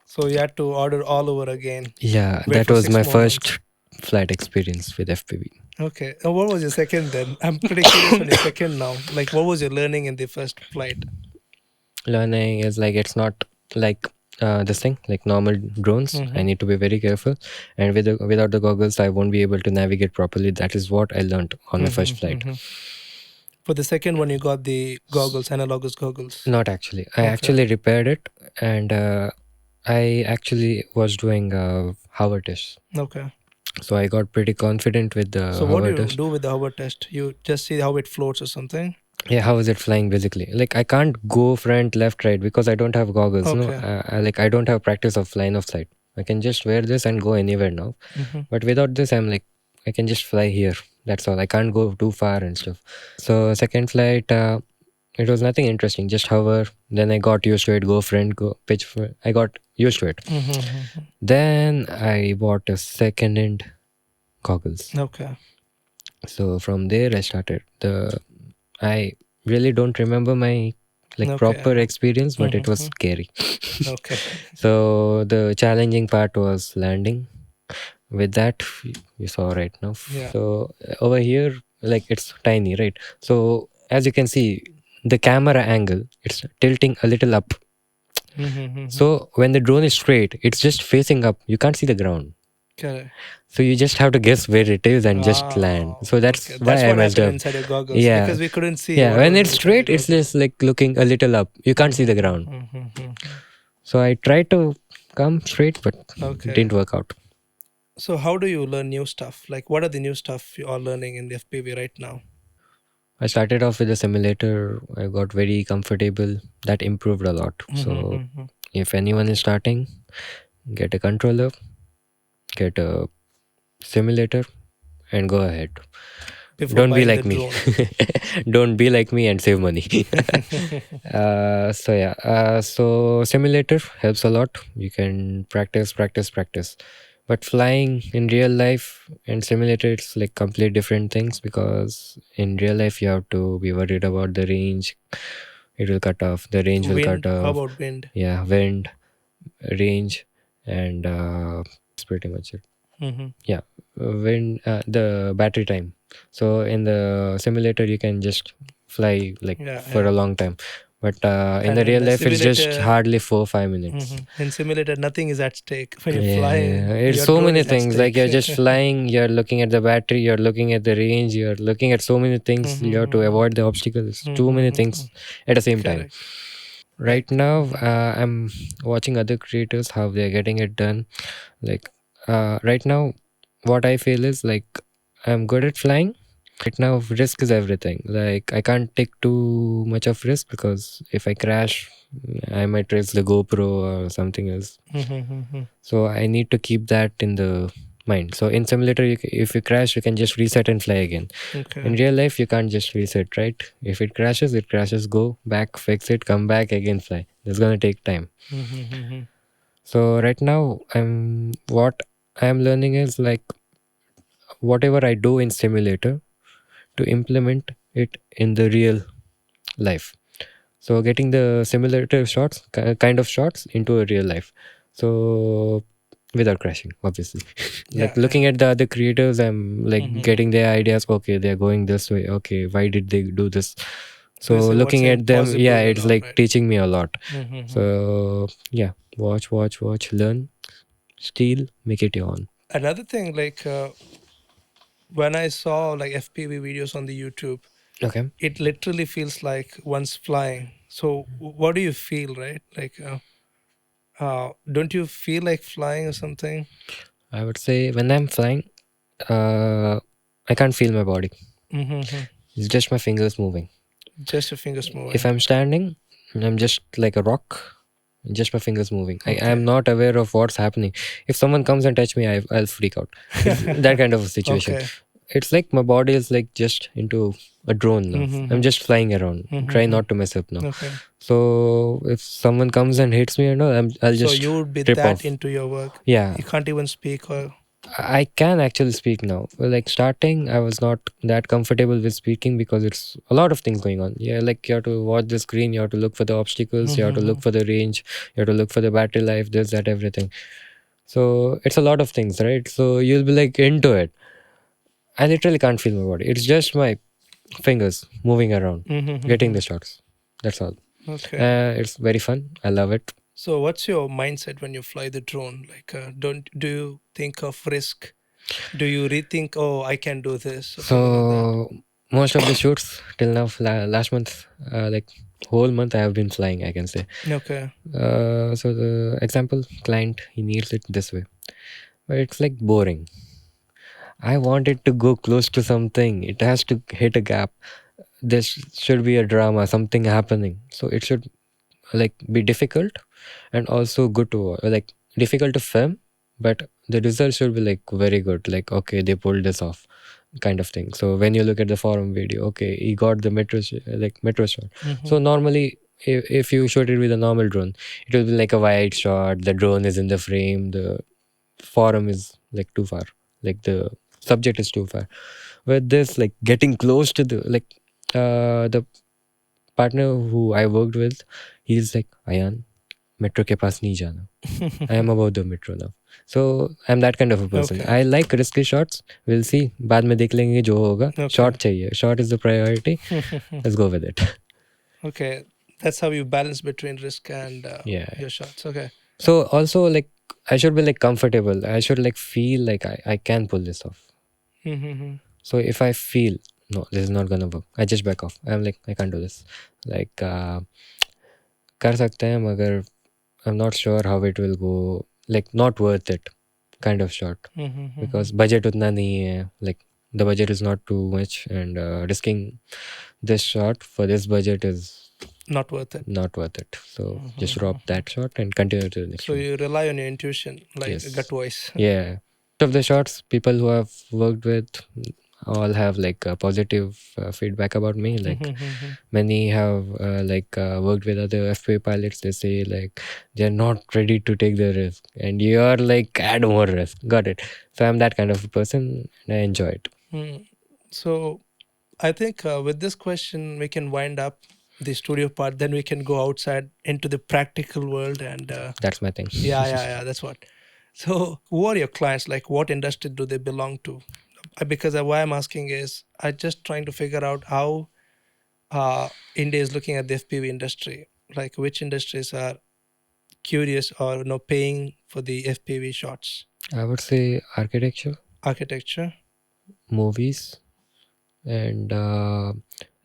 So you had to order all over again. yeah, Wait that for was six my more months. first flight experience with FPV. Okay. And what was your second then? I'm pretty curious on your second now. Like, what was your learning in the first flight? Learning is like it's not like this thing like normal drones. I Mm-hmm. need to be very careful, and without the goggles, I won't be able to navigate properly. That is what I learned on my first flight. For the second one, you got the goggles, analogous goggles. Not actually. I Okay. actually repaired it, and I actually was doing hover tests. Okay. So I got pretty confident with the So what do hover you test. do with the hover test? You just see how it floats or something? Yeah, how is it flying basically? Like I can't go front, left, right because I don't have goggles. No, Okay. I don't have practice of line of sight. I can just wear this and go anywhere now. Mm-hmm. But without this, I'm like I can just fly here. That's all. I can't go too far and stuff. So second flight, it was nothing interesting. Just hover. Then I got used to it. Go front, go pitch. I got used to it. Mm-hmm. Then I bought a second-hand goggles. Okay. So from there I started. I really don't remember my like proper Okay. experience, but it was Mm-hmm. scary. Okay. So the challenging part was landing. with that you saw right now. Yeah. So over here, like it's tiny, right? So as you can see, the camera angle, it's tilting a little up. Mm-hmm. So when the drone is straight, it's just facing up. You can't see the ground. Correct. So you just have to guess where it is and just land. Wow. So Okay. that's That's why I what messed happened up. inside your goggles Yeah. because we couldn't see Yeah. what When was it's inside the straight, it's goggles. just like looking a little up. You can't see the ground. Mm-hmm. So I tried to come straight, but it Okay. didn't work out. So how do you learn new stuff? Like what are the new stuff you are learning in the FPV right now? I started off with a simulator. I got very comfortable. That improved a lot. So Mm-hmm. if anyone is starting, get a controller, get a simulator, and go ahead. Before Don't be buying the like me. drone. Don't be like me and save money. So yeah, so simulator helps a lot. You can practice. But flying in real life and simulator, it's like complete different things, because in real life you have to be worried about the range. It will cut off. The range will cut Wind. How off. about wind? Yeah, wind, range, and that's pretty much it. Mm-hmm. Yeah, when the battery time. So in the simulator you can just fly like Yeah, for yeah. a long time, but in And the in real the life it's just simulator, hardly 4 5 minutes. in simulator, nothing is at stake. When you're Yeah, flying, it's your so drone many is at things. Like stake. you're just flying, you're looking at the battery, you're looking at the range, you're looking at so many things. You have to Mm-hmm. avoid the obstacles. Too many Mm-hmm. things at the same time. Correct. Right Right. now, Mm-hmm. I'm watching other creators how they're getting it done. Like right now, what I feel is like I'm good at flying. Right now, risk is everything. Like I can't take too much of risk, because if I crash, I might raise the GoPro or something else. Mm-hmm. So I need to keep that in the mind. So in simulator, if you crash, you can just reset and fly again. In Okay. real life, you can't just reset, right? If it crashes, it crashes. Go back, fix it, come back again, fly. It's gonna take time. Mm-hmm. So right now, what I'm learning is like whatever I do in simulator to implement it in the real life. So getting the simulator shots, kind of shots into a real life. So without crashing, obviously. Like Yeah, looking yeah. at the other creators, I'm like Mm-hmm. getting their ideas. Okay, they're going this way. Okay, why did they do this? They So say what's looking at them, yeah, impossible and it's all like right. teaching me a lot. Mm-hmm. So yeah, watch, learn, steal, make it your own. Another thing, like when I saw like FPV videos on the YouTube, Okay. it literally feels like one's flying. So what do you feel, right? Like, don't you feel like flying or something? I would say when I'm flying, uh, I can't feel my body. Mm-hmm. It's just my fingers moving. Just your fingers If moving. I'm standing, I'm just like a rock, just my fingers moving. I'm Okay. not aware of what's happening. If someone comes and touch me, I'll freak out. It's that kind of a situation. Okay. It's like my body is like just into a drone now. I'm Mm-hmm. just flying around. Try Mm-hmm. not to mess up now. Okay. So if someone comes and hits me, I'll So just you would be trip that off. into your work. Yeah, You can't even speak or. I can actually speak now. Well, like starting, I was not that comfortable with speaking because it's a lot of things going on. Yeah, like you have to watch the screen, you have to look for the obstacles, you have to Mm-hmm. look for the range, you have to look for the battery life, this, that, everything. So it's a lot of things, right? So you'll be like into it. I literally can't feel my body. It's just my fingers moving around, getting Mm-hmm. the shots. That's all. Okay. It's very fun. I love it. So what's your mindset when you fly the drone? Like, don't do you think of risk? Do you rethink? Oh, I can do this or something like that. So most of the shoots till now, last month, like whole month, I have been flying, I can say. Okay. So the example client, he needs it this way, but it's like boring. I want it to go close to something. It has to hit a gap. There should be a drama, something happening. So it should like be difficult and also good to like difficult to film, but the result should be like very good. Like okay, they pulled this off, kind of thing. So when you look at the forum video, okay, he got the metro shot. Mm-hmm. So normally, if you shoot it with a normal drone, it will be like a wide shot. The drone is in the frame. The forum is like too far. Like the subject is too far. With this, like getting close to the partner who I worked with, he's like, Ayan, metro ke paas nahi jana. I am about the metro now. So I'm that kind of a person. Okay. I like risky shots. We'll see. बाद में देख लेंगे जो होगा. Okay. Shot चाहिए. Shot is the priority. Let's go with it. Okay, that's how you balance between risk and Yeah. your shots. Okay. So also like I should be like comfortable. I should like feel like I can pull this off. Mm-hmm. So if I feel no, this is not gonna work, I just back off. I'm like I can't do this. Like कर सकते हैं मगर I'm not sure how it will go. Like not worth it kind of shot because budget उतना नहीं है. Like the budget is not too much and risking this shot for this budget is Not worth it. not worth it. So just drop that shot and continue to the next So one. you rely on your intuition, like Yes. gut voice. Yeah. Of the shots, people who have worked with all have like positive feedback about me. Like many have worked with other FPV pilots. They say like they're not ready to take the risk, and you're like add more risk. Got it. So I'm that kind of a person, and I enjoy it. So I think with this question we can wind up the studio part. Then we can go outside into the practical world and That's my thing. yeah. That's what. So who are your clients? Like what industry do they belong to? Because why I'm asking is I just trying to figure out how India is looking at the FPV industry. Like which industries are curious or paying for the FPV shots? I would say architecture, Architecture. movies, and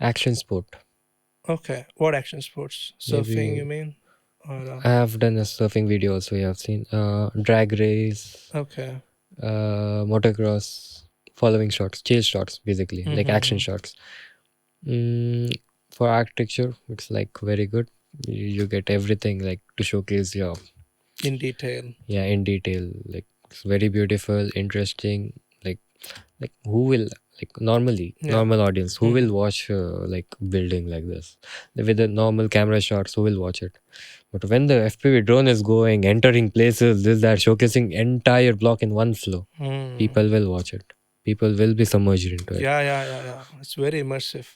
action sport. Okay. What action sports? Surfing, you mean? Or, I have done a surfing video also. You have seen drag race, okay. motocross, following shots, chase shots, basically like action shots. For architecture, it's like very good. You get everything like to showcase your In detail. Yeah, in detail. Like it's very beautiful, interesting. Like who will normal audience who will watch like building like this with the normal camera shots? Who will watch it? But when the FPV drone is going, entering places, this that showcasing entire block in one flow, people will watch it. People will be submerged into it. Yeah. It's very immersive.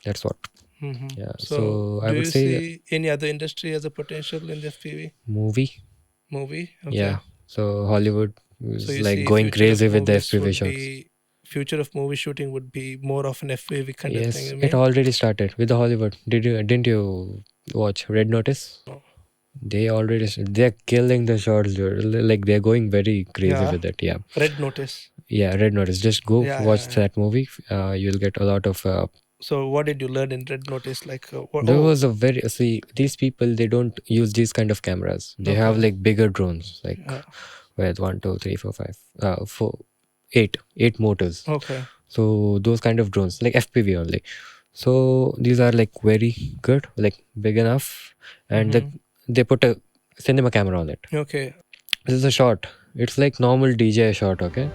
That's what. Yeah. So I do would you say see any other industry as a potential in the FPV? movie. Movie? Okay. Yeah. So Hollywood So is you like see going future of crazy with the movies FPV would shots. be future of movie shooting would be more of an FPV kind of thing, Yes, you it mean? already started with the Hollywood. Didn't you watch Red Notice? No. They're killing the shots, dude. Like they're going very crazy Yeah. with it. Yeah. Red Notice. Yeah, Red Notice. Just go watch Yeah. that movie. You'll get a lot of So what did you learn in Red Notice? Like there was a very see these people they don't use these kind of cameras. They have like bigger drones, like with 1, 2, 3, 4, 5, 4, 8 motors. Okay. So those kind of drones, like FPV only. So these are like very good, like big enough, and they put a cinema camera on it. Okay. This is a shot. It's like normal DJI shot, okay,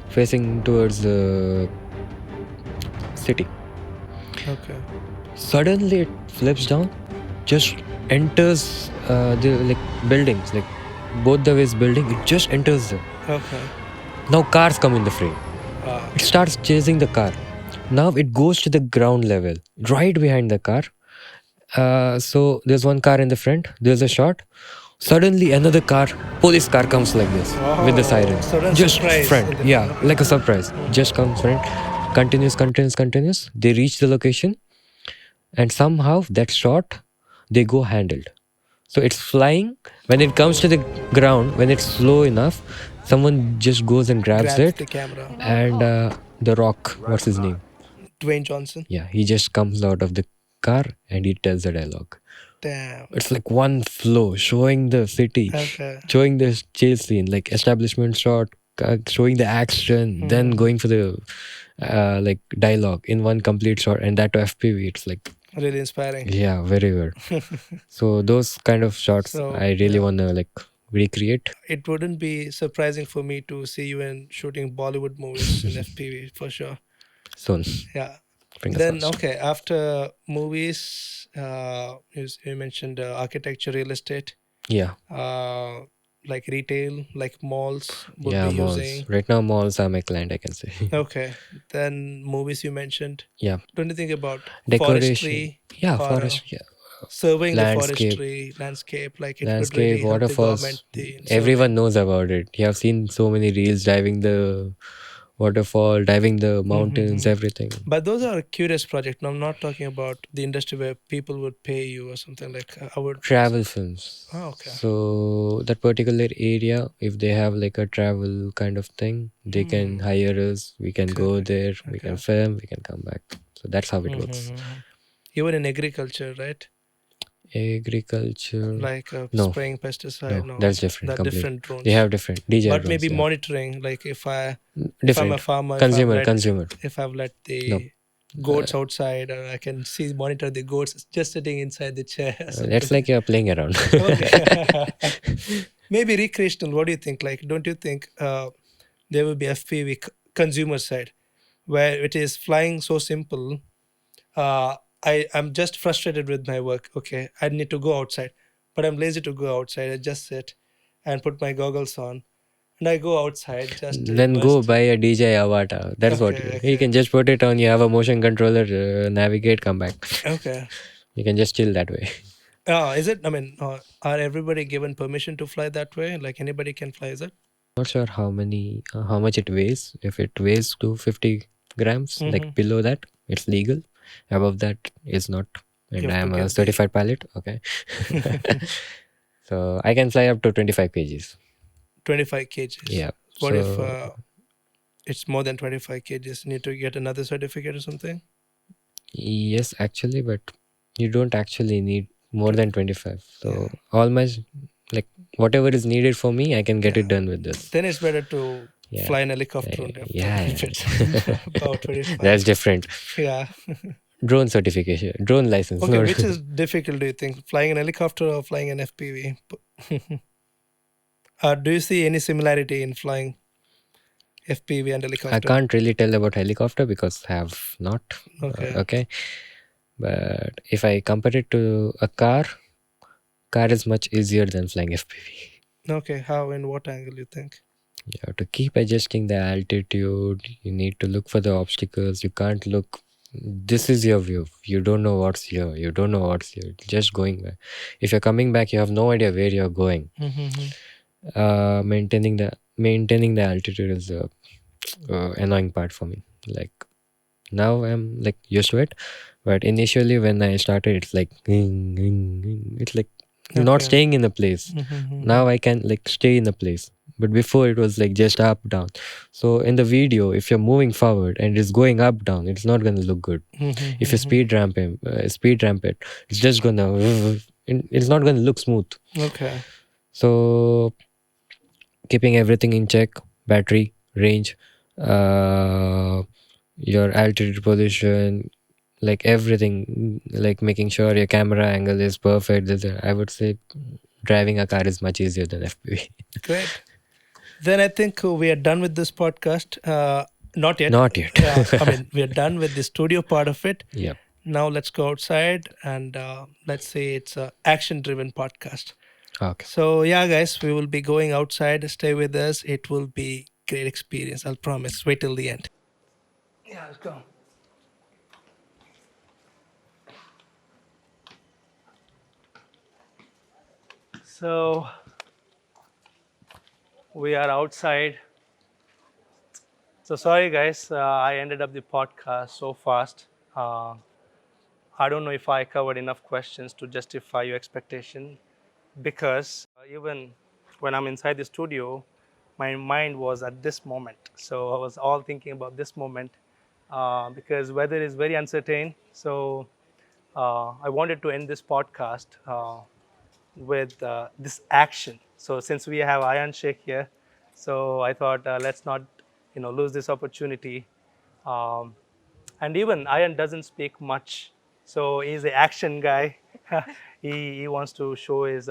facing towards the city. Okay. Suddenly it flips down, just enters the like buildings, like both the ways building. It just enters them. Okay. Now cars come in the frame. It starts chasing the car. Now it goes to the ground level, right behind the car. So there's one car in the front. There's a shot. Suddenly another car, police car comes like this with the siren. Sudden Just surprise front. in the Yeah, front, okay. like a surprise. Just comes front. Continues. They reach the location, and somehow that shot they go handled. So it's flying. When it comes to the ground, when it's slow enough, someone just goes and grabs it. the camera. And The Rock, what's his name? Dwayne Johnson. Yeah, he just comes out of the car and he tells the dialogue. Damn. It's like one flow, showing the city, Okay. showing the chase scene, like establishment shot, showing the action, then going for the like dialogue in one complete shot, and that to FPV. It's like Really inspiring. yeah, very good. So those kind of shots, So, I really wanna like recreate. It wouldn't be surprising for me to see you in shooting Bollywood movies in FPV for sure. Soon. Yeah. Fingers Then crossed. okay, after movies, you mentioned architecture, real estate. Yeah. Like retail, like malls would Yeah, be malls. using. Right now, malls are my client, I can say. Okay. Then movies you mentioned. Yeah. Don't you think about Decoration. forestry? Yeah, or, forest. Yeah. surveying the landscape, forestry landscape, like it would landscape, really help the government waterfalls. in Everyone surveying. knows about it. You have seen so many reels diving the waterfall, diving the mountains, Mm-hmm. everything. But those are curious projects. No, I'm not talking about the industry where people would pay you or something like I would. Travel films. Oh, okay. So that particular area, if they have like a travel kind of thing, they can hire us. We can go Correct. there. We can Okay. film. We can come back. So that's how it works. Mm-hmm. Even in agriculture, right? Agriculture. Like No, spraying pesticide. no, No, that's different. that Complete. different They drones. have different DJI But drones. maybe Yeah, monitoring. Like if I'm a different. farmer, Consumer, consumer. if I've let No, the goats outside, or I can see monitor the goats just sitting inside the chair or that's something. like you're playing around. Okay. Maybe recreational. What do you think? Like, don't you think there will be FPV consumer side where it is flying so simple? I'm just frustrated with my work. Okay, I need to go outside, but I'm lazy to go outside. I just sit and put my goggles on, and I go outside just Then go immersed. buy a DJI avatar. That's what Okay, you okay, can just put it on. You have a motion controller, navigate, come back. okay. You can just chill that way. Is it? I mean, are everybody given permission to fly that way? Like anybody can fly? Is it? Not sure how much it weighs. If it weighs to 50 grams, Mm-hmm. like below that, it's legal. Above that, it's not. You And have I to am a get the certified pilot. Okay, so I can fly up to 25 kgs. 25 kgs. Yeah. What if So it's more than 25 kgs? Need to get another certificate or something? yes, actually, but you don't actually need more To- than 25. Yeah, So all my like whatever is needed for me, I can get it yeah. done with this. Then it's better to Yeah. fly an helicopter only up to Yeah, if it's yeah. about 25. That's different. Yeah. Drone certification, drone license. Okay, No, which is difficult, do you think? Flying an helicopter or flying an FPV? Do you see any similarity in flying FPV and I helicopter? can't really tell about helicopter because I have not. Okay. Okay, but if I compare it to a car is much easier than flying FPV. Okay, how and what angle you think? You have to keep adjusting the altitude. You need to look for the obstacles. You can't look. This is your view. You don't know what's here. You don't know what's here. Just going back. If you're coming back, you have no idea where you're going. Mm-hmm. Maintaining the altitude is the annoying part for me. Like now I'm like used to it, but initially when I started, it's like it's like not Okay. staying in a place. Mm-hmm. Now I can like stay in a place, but before it was like just up down. So in the video, if you're moving forward and it's going up down, it's not gonna look good. If you Mm-hmm. speed ramp it, it's just gonna it's not gonna look smooth. Okay. So keeping everything in check, battery range, uh your altitude position, like everything, like making sure your camera angle is perfect. I would say driving a car is much easier than FPV. Great. Then I think we are done with this podcast. Not yet. Not yet. I mean, we are done with the studio part of it. Yep. Now let's go outside and let's say it's a action-driven podcast. Okay. So yeah, guys, we will be going outside. Stay with us. It will be great experience. I'll promise. Wait till the end. Yeah, let's go. So we are outside. So sorry, guys. I ended up the podcast so fast. Uh, I don't know if I covered enough questions to justify your expectation because even when I'm inside the studio, my mind was at this moment. So I was all thinking about this moment because weather is very uncertain. So I wanted to end this podcast with this action. So since we have Ayan Shaikh here, so I thought let's not lose this opportunity. Um, and even Ayan doesn't speak much, so he's an action guy. He wants to show his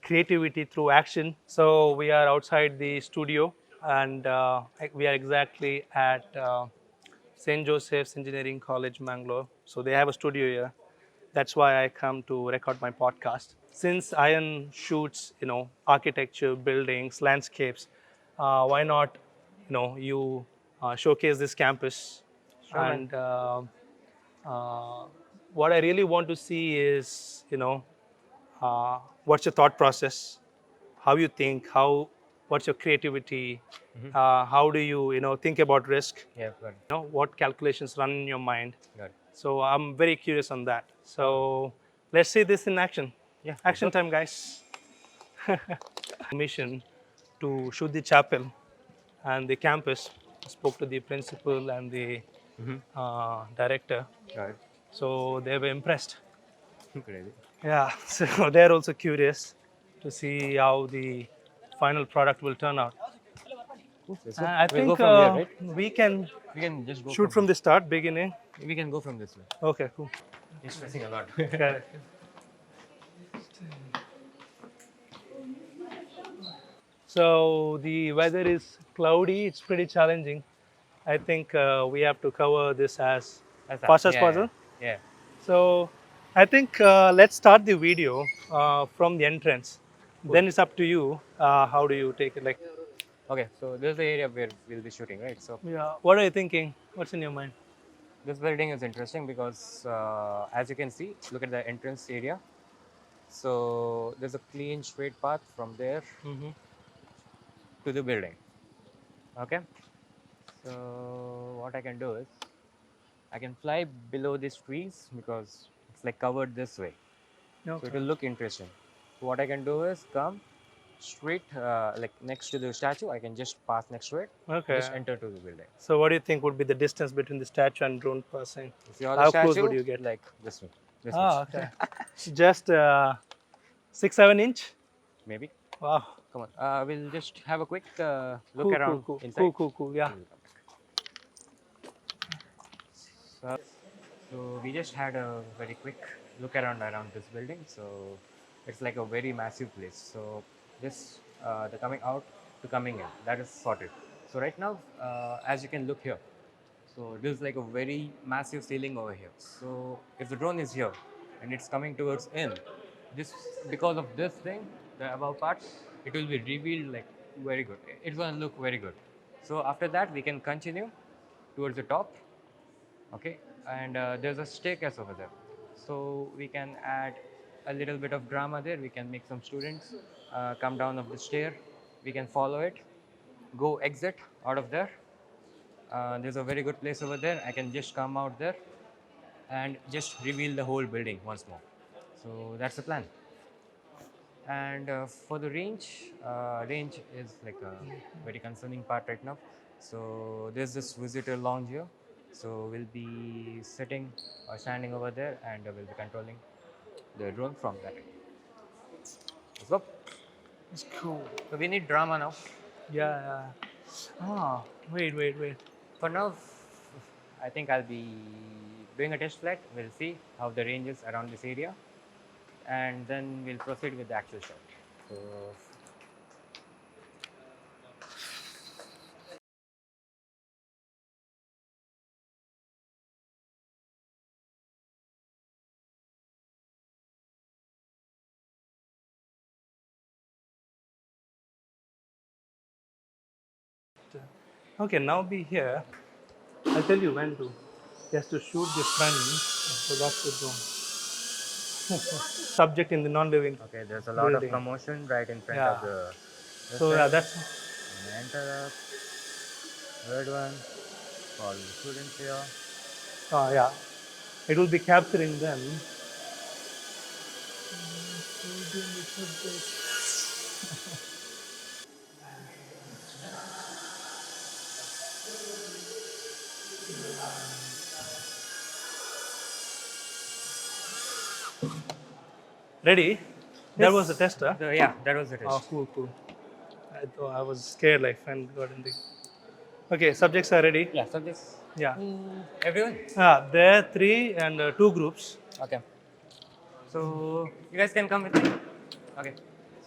creativity through action. So we are outside the studio, and we are exactly at St. Joseph's Engineering College, Mangalore. So they have a studio here. That's why I come to record my podcast. Since Ian shoots, architecture, buildings, landscapes, why not, you showcase this campus Sure, man. and uh, what I really want to see is, what's your thought process, how you think, what's your creativity, how do you, think about risk, Yeah, got it. what calculations run in your mind. Got it. So I'm very curious on that. So let's see this in action. Yeah, let's Action go. time, guys. Mission to shoot the chapel and the campus. I spoke to the principal and the director. Got it. So they were impressed. Crazy. Yeah, so they're also curious to see how the final product will turn out. Cool. Let's go. I We'll go think from here, right? we can We can just go shoot from from here. the start, beginning. We can go from this way. Okay, cool. He's stressing a lot. Correct. So the weather is cloudy. It's pretty challenging. I think we have to cover this as That's that. fast as Yeah, yeah, possible. yeah. So I think let's start the video from the entrance. Cool. Then it's up to you. How do you take it? Like, Okay, so this is the area where we'll be shooting, right? So yeah. What are you thinking? What's in your mind? this building is interesting because, as you can see, look at the entrance area. So there's a clean, straight path from there Mm-hmm. to the building. Okay. So what I can do is I can fly below these trees because it's like covered this way. So it Okay. will look interesting. So what I can do is come straight, like next to the statue. I can just pass next to it, Okay. just enter to the building. So what do you think would be the distance between the statue and drone passing? You see all the How close would statue, you get? like this one, this much, Ah, okay. Just 6, 7 inch. maybe. Wow. Come on, we'll just have a quick look Cool, cool, around cool, inside. cool, cool, cool. Yeah. We'll come back. So, so we just had a very quick look around this building. So it's like a very massive place. So this the coming out to coming in, that is sorted. So right now, as you can look here, so this is like a very massive ceiling over here. So if the drone is here and it's coming towards in, this because of this thing, the above parts, it will be revealed like very good. It's gonna look very good. So after that, we can continue towards the top, okay, and there's a staircase over there, so we can add a little bit of drama there. We can make some students come down of the stair, we can follow it, go exit out of there. There's a very good place over there. I can just come out there and just reveal the whole building once more. So that's the plan. And for the range is like a very concerning part right now. So there's this visitor lounge here. So we'll be sitting or standing over there, and we'll be controlling the drone from that. Let's go. It's cool. So we need drama now. Yeah, yeah. Ah, wait, wait, wait. For now, I think I'll be doing a test flight. We'll see how the range is around this area, and then we'll proceed with the actual shot. So Okay, now be here. I'll tell you when to. Just to shoot the front. So that's the drone. Subject in the non-living okay, there's a lot of building. commotion right in front Yeah. of the this So yeah, thing. that's Enter up, third one, all the students here. yeah. It will be capturing them. Ready? That was the tester. Yeah, that was the Oh, test. cool, cool. I thought I was scared, like, fan got in the. Okay, subjects are ready. Yeah, so this Yeah. everyone. There are three and two groups. Okay. So you guys can come with me. Okay.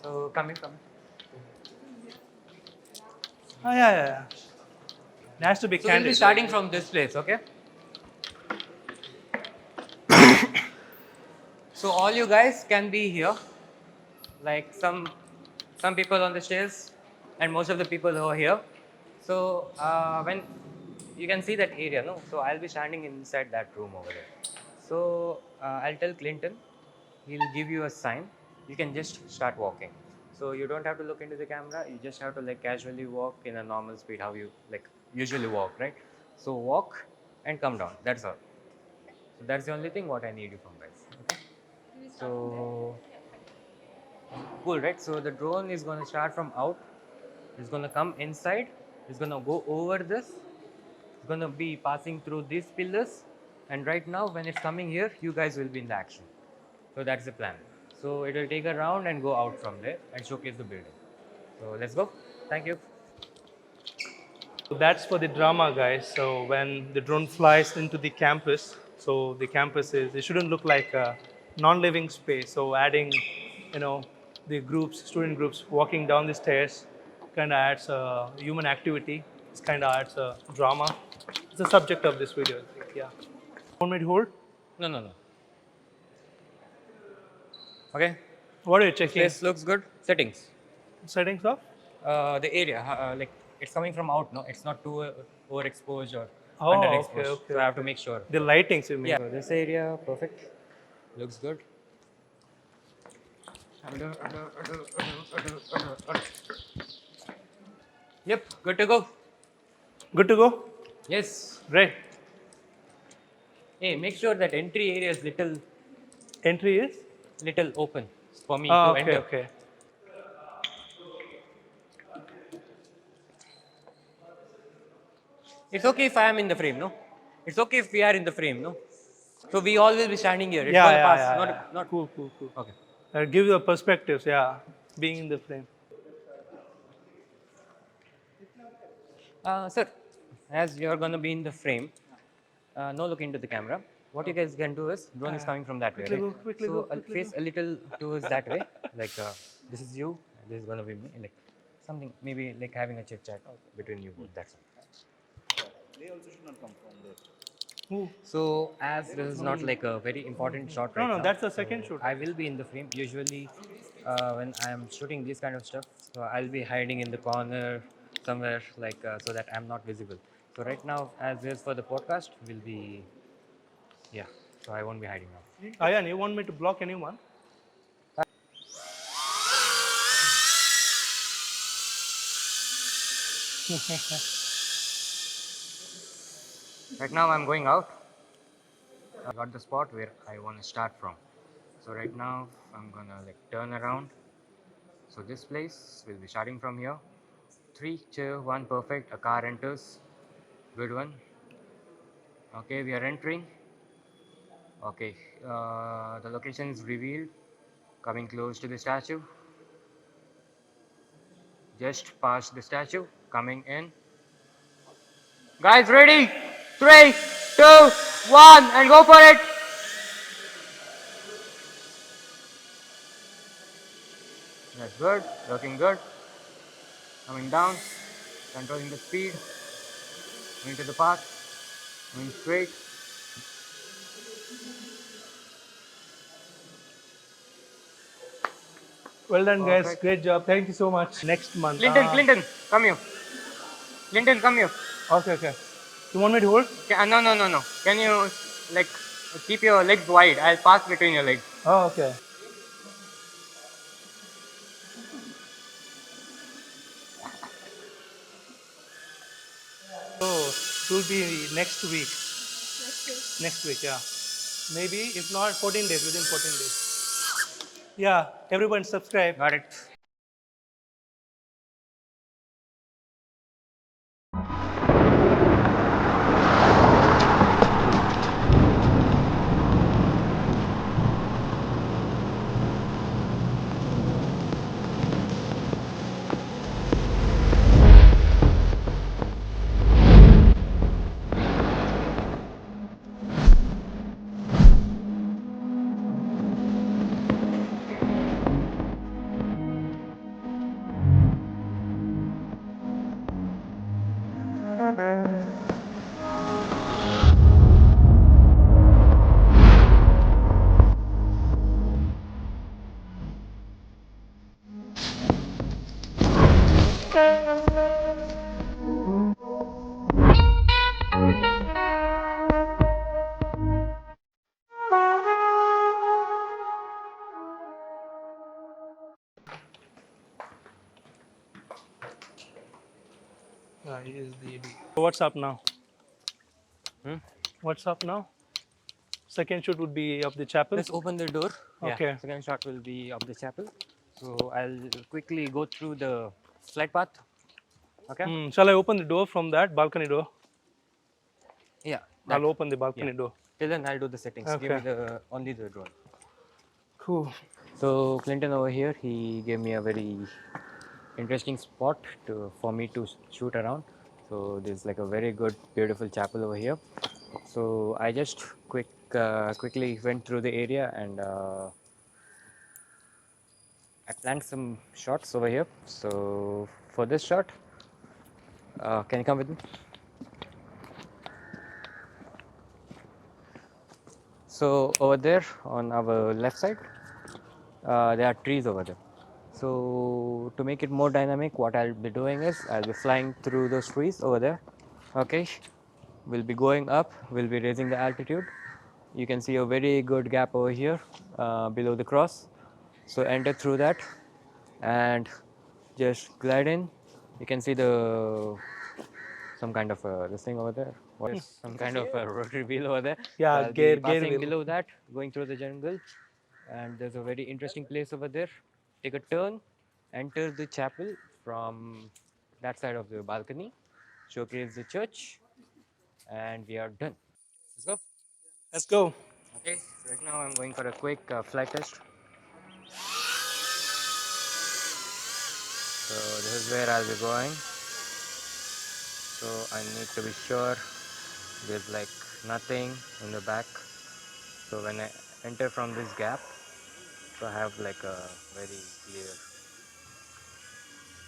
So come in, come in. Oh, yeah, yeah, yeah. It has to be So we'll be candid. starting from this place, okay? So all you guys can be here, like some people on the stairs, and most of the people over here. So when you can see that area, no? So I'll be standing inside that room over there. So I'll tell Clinton, he'll give you a sign. You can just start walking. So you don't have to look into the camera. You just have to like casually walk in a normal speed, how you like usually walk, right? So walk and come down. That's all. So that's the only thing what I need you from guys. Okay. So cool, right? So the drone is going to start from out. It's going to come inside. It's going to go over this. It's going to be passing through these pillars. And right now, when it's coming here, you guys will be in the action. So that's the plan. So it will take a round and go out from there and showcase the building. So let's go. Thank you. That's for the drama, guys. So when the drone flies into the campus, so the campus is, it shouldn't look like a non-living space. So adding, you know, the groups, student groups walking down the stairs kind of adds a human activity. It kind of adds a drama. It's the subject of this video, I think. Yeah. Want me to hold? No, no, no. Okay. What are you This checking? place looks good. Settings. Settings of? The area, like it's coming from out, no? It's not too overexposed or Oh, okay, underexposed. okay, So I have to okay. make sure. The lightings, you mean? Yeah. So this area, perfect. Looks good. Yep, good to go. Good to go? Yes. Great. Hey, make sure that entry area is Entry is? little open for me Ah, to okay, enter. okay. It's okay if I am in the frame, no? It's okay if we are in the frame, no? So we all will be standing here. It's Yeah, gonna yeah, pass. yeah, yeah. Not Cool, cool, cool. okay. Give you the perspectives, yeah, being in the frame. Sir, as you're gonna be in the frame, no look into the camera. What you guys can do is drone is coming from that way, Quickly right? go, quickly go, So quickly go. face a little towards that way, like this is you, this is gonna be me, like something maybe like having a chit chat between you both. That's all. Who? So as this is not like a very important shot No, right no, now, that's the so second shoot. I will be in the frame. Usually, when I am shooting this kind of stuff, so I'll be hiding in the corner somewhere, like so that I'm not visible. So right now, as is for the podcast, will be yeah. So I won't be hiding now. Ayan, you want me to block anyone? Right now, I'm going out. I got the spot where I want to start from. So right now, I'm gonna like turn around. So this place will be starting from here. 3, 2, 1, perfect. A car enters. Good one. Okay, we are entering. Okay, the location is revealed. Coming close to the statue. Just past the statue. Coming in. Guys, ready? 3, 2, 1, and go for it. That's good. Looking good. Coming down. Controlling the speed. Going to the path. Going straight. Well done, guys. Perfect. Great job. Thank you so much. Next month. Clinton, come here. Clinton, come here. Okay, okay. You want me to hold? No, no, no, no. Can you like keep your legs wide? I'll pass between your legs. Oh, okay. So it will be next week. Next week, yeah. Maybe if not 14 days, within 14 days. Yeah, everyone subscribe. Got it. What's up now? Hmm? What's up now? Second shoot would be of the chapel. Let's open the door. Yeah, Okay. second shot will be of the chapel. So I'll quickly go through the slide path. Okay. Shall I open the door from that balcony door? Yeah, that. I'll open the Yeah. balcony door. Till then, I'll do the settings. Give me Okay. the only the drone. Cool. So Clinton over here, he gave me a very interesting spot for me to shoot around. So there's like a very good, beautiful chapel over here. So I just quickly went through the area and I planned some shots over here. So for this shot, can you come with me? So over there on our left side, there are trees over there. So to make it more dynamic, what I'll be doing is I'll be flying through those trees over there. Okay, we'll be going up, we'll be raising the altitude. You can see a very good gap over here below the cross. So enter through that and just glide in. You can see the some kind of this thing over there. What is some kind of a rotary wheel over there? So Yeah, I'll be gear passing wheel. below that, going through the jungle, and there's a very interesting place over there. Take a turn, enter the chapel from that side of the balcony, showcase the church, and we are done. Let's go. Let's go. Okay, right now I'm going for a quick flight test. So this is where I'll be going. So I need to be sure there's like nothing in the back. So when I enter from this gap, so I have like a very clear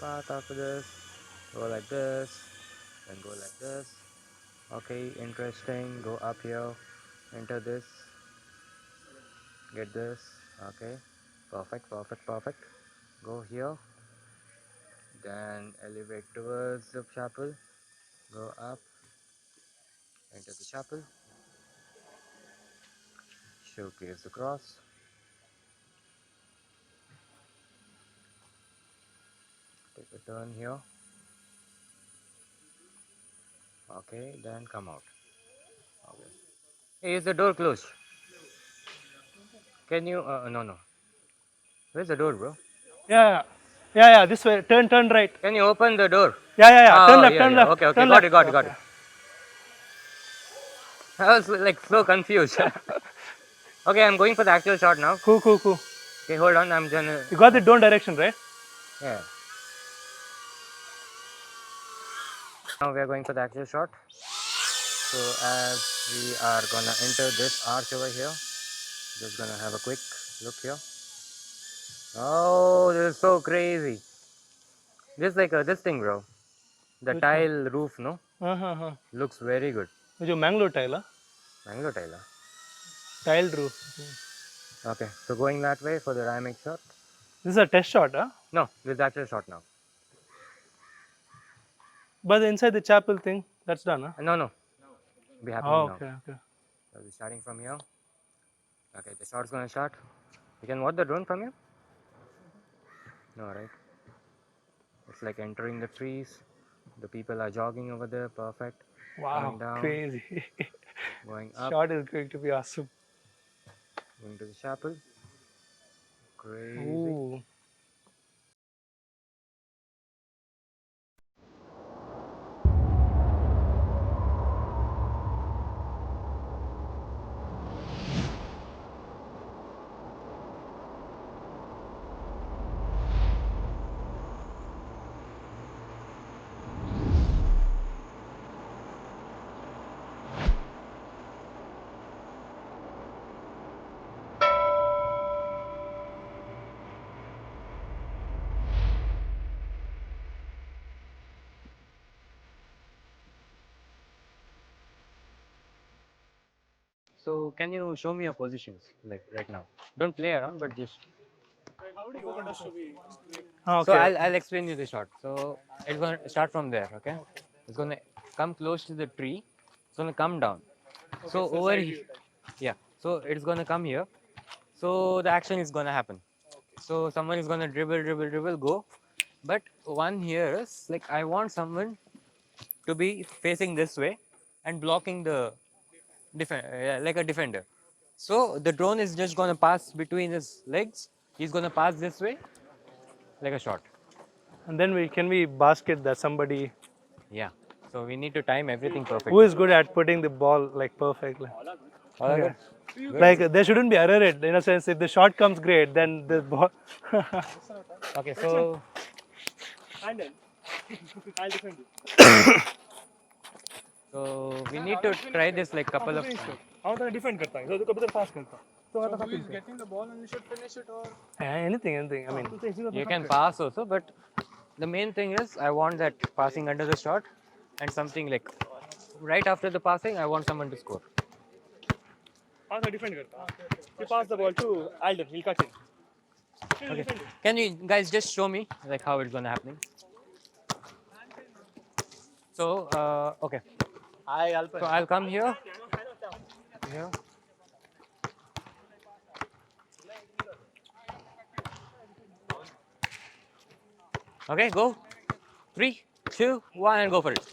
path after this. Go like this, then go like this. Okay, interesting. Go up here, enter this, get this. Okay, perfect, perfect, perfect. Go here, then elevate towards the chapel. Go up, enter the chapel, showcase the cross. Take a turn here. Okay, then come out. Okay. Hey, is the door closed? Can you? No, no. Where's the door, bro? Yeah, yeah, yeah. This way. Turn right. Can you open the door? Yeah, yeah, yeah. Turn Oh, left. yeah, Turn yeah. left. Okay, okay. Turn Got left. it, got it, got it. Okay. I was like so confused. Okay, I'm going for the actual shot now. Cool, cool, cool. Okay, hold on. I'm gonna. You got the drone direction, right? Yeah. Now we are going for the actual shot. So as we are gonna enter this arch over here, just gonna have a quick look here. Oh, this is so crazy. This is like this thing, bro. The Which one? tile roof, no? Uh-huh. Looks very good. Which one? Mangalore tile, huh? Mangalore tile. Tiled roof. Okay, so going that way for the dynamic shot. This is a test shot, huh? No, this is actual shot now. But inside the chapel thing, that's done, huh? No, no, be Oh, happening now. okay, okay. So we're starting from here. Okay, the shot's gonna start. You can watch the drone from here? No, right? It's like entering the trees. The people are jogging over there. Perfect. Wow, Coming down, crazy. going up, Shot is going to be awesome. going to the chapel. Crazy. Ooh. So can you show me your positions like right now? Don't play around, but just. Ah, So okay. I'll explain you the shot. So it's gonna start from there. Okay. It's gonna come close to the tree. It's gonna come down. So over here, yeah. So it's gonna come here. So the action is gonna happen. So someone is gonna dribble, dribble, dribble, go. But one here is like I want someone to be facing this way and blocking the like a defender. So the drone is just gonna pass between his legs. He's gonna pass this way like a shot. And then we basket that somebody Yeah. So we need to time everything who perfectly. is good at putting the ball like perfectly. All are Okay. good. Good. Like there shouldn't be error rate in a sense. If the shot comes great, then the ball. Okay. So so we need to try this like couple of times. Defend करता है तो कभी तो पास करता तो आता who is getting the ball and you should finish it or anything I mean You can pass also, but the main thing is I want that passing under the shot and something like right after the passing, I want someone to score. आता defend करता you pass the ball to Alden he'll cut in. Okay. Can you guys just show me like how it's gonna happen? So okay. Hi Alpen. So I'll come here. Here. Okay, go. 3, 2, 1, and go for it.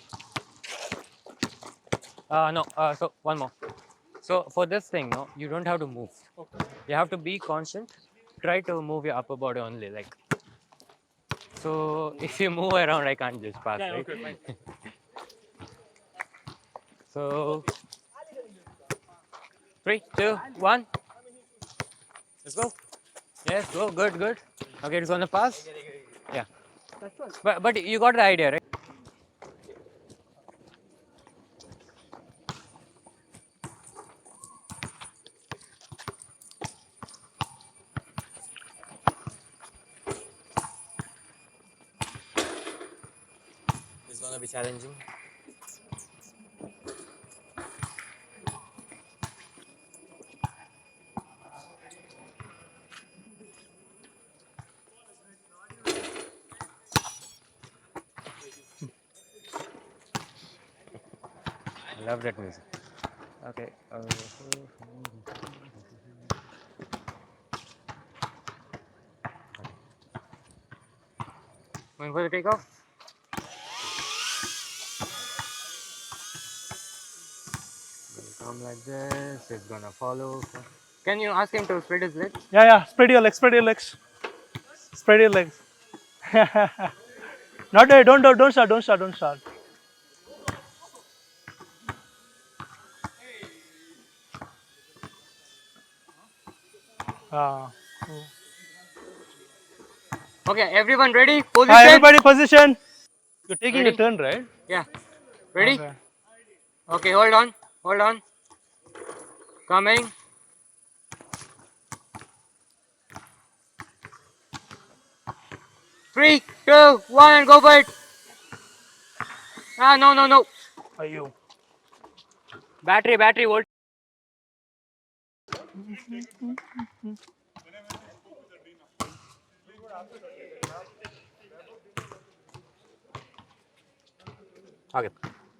No. So one more. So for this thing, no, you don't have to move. You have to be constant. Try to move your upper body only, like. So if you move around, I can't just pass, right? Okay, fine. So 3, 2, 1. Let's go. Yes, go. Good, good. Okay, it's gonna pass. Yeah. But you got the idea, right? It's gonna be challenging. I love that music. Okay. Going for the takeoff. Gonna come like this. It's gonna follow. Can you ask him to spread his legs? Yeah, spread your legs, spread your legs. Not don't start. Ah. Okay, everyone ready? Hi Position. everybody, position. You're taking your Ready? turn, right? Yeah. Ready? Okay. Okay, hold on. Hold on. Coming. 3, 2, 1, and go for it. Ah, no, no, no. Are you? Battery, volt. Okay.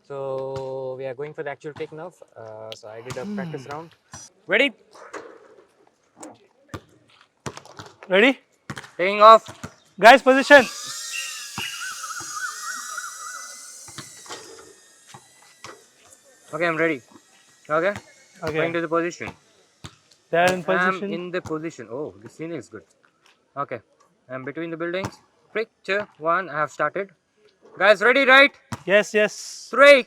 So we are going for the actual take now. So I did a practice round. Ready? Ready? Taking off. Guys, position. Okay, I'm ready. Okay. Going Okay. to the position. They're I in am position. in the position. Oh, the scene is good. Okay. I'm between the buildings. 3, 2, 1. I have started. Guys, ready, right? Yes. 3,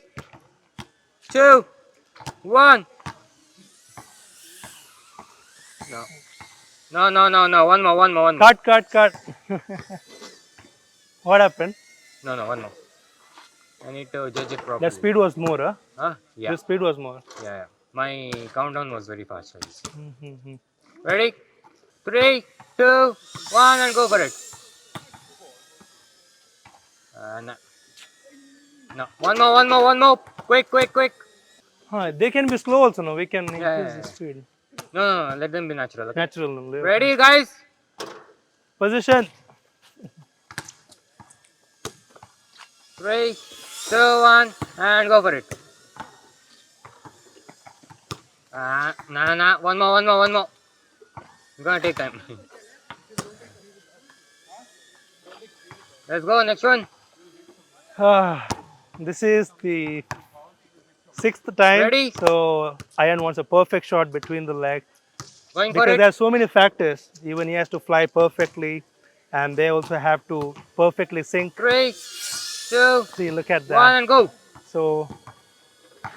2, 1. No. No. One more. Cut. What happened? No, one more. I need to judge it The properly. speed was more, huh? Huh? Yeah. The speed was more. Yeah. My countdown was very fast, I see. Mm-hmm. Ready? 3, 2, 1, and go for it. No. No. One more. Quick. Huh, they can be slow also, no? We can increase the Yeah. speed. No. Let them be natural. Okay. Natural. No? Ready, guys? Position. 3, 2, 1, and go for it. No. One more. It's gonna take time. Let's go. Next one. Ah. This is the sixth time. Ready? So Ayan wants a perfect shot between the legs Going for because it. there are so many factors. Even he has to fly perfectly, and they also have to perfectly sync. 3, 2, See, look at 1, that. and go. So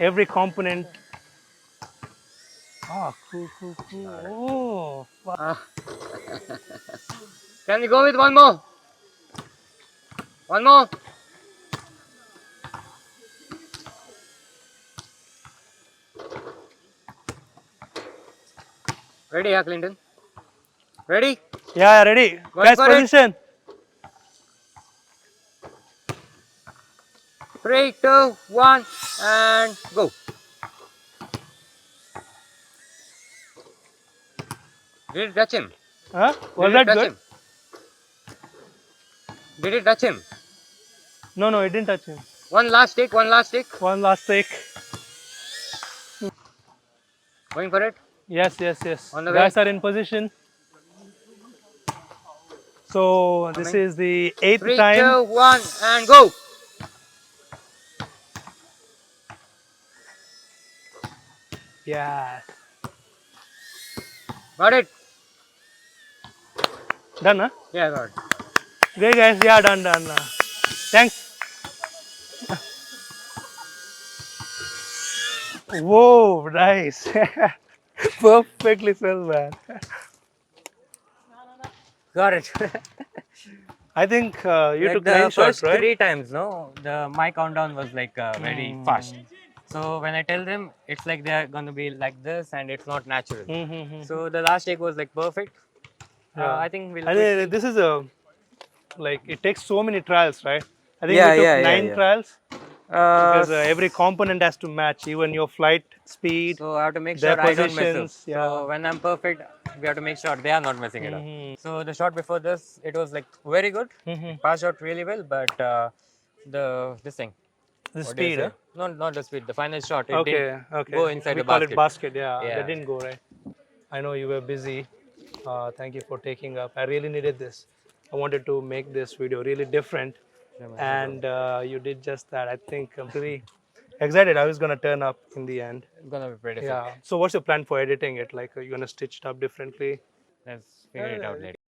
every component. Ah, cool, cool, cool. Oh, wow. Ah, can we go with one more? One more. Ready, yeah, Clinton? Ready? Yeah, ready. Going Guys, for it. position. 3, 2, 1, and go. Did it touch him? Huh? Was Did it that touch good? him? Did it touch him? No, no, it didn't touch him. One last take, one last take. One last take. Going for it. Yes, yes, yes. On the way. Guys are in position. So this Coming. is the eighth 3, time. 2, 1, and go. Yes. Got it. Done, huh? Yeah, got it. Great, guys. Yeah, done, done. Thanks. Whoa, nice. Perfectly filmed, man. Got it. I think you Like took nine the shots, first right? 3 times, no, my countdown was like very fast. So when I tell them, it's like they are gonna be like this, and it's not natural. Mm-hmm. So the last take was like perfect. Yeah. I think we'll I think quickly. this is a like it takes so many trials, right? I think we Yeah, took yeah, yeah, nine yeah. trials because every S- component has to match, even your flight speed, so I have to make their sure I don't mess up. positions. Yeah. So when I'm perfect, we have to make sure they are not messing it up. So the shot before this, it was like very good. Mm-hmm. It passed out really well, but the this thing, The what do you speed, huh? say? Not the speed. The final shot, it didn't Okay, okay. go inside We the call it basket. basket. Yeah, that Yeah. didn't go right. I know you were busy. Thank you for taking up. I really needed this. I wanted to make this video really different, No, man, no problem. and you did just that. I think I'm pretty excited. I was gonna turn up in the end. It's gonna be pretty sick. Yeah. So, what's your plan for editing it? Like, are you gonna stitch it up differently? Let's figure it out later.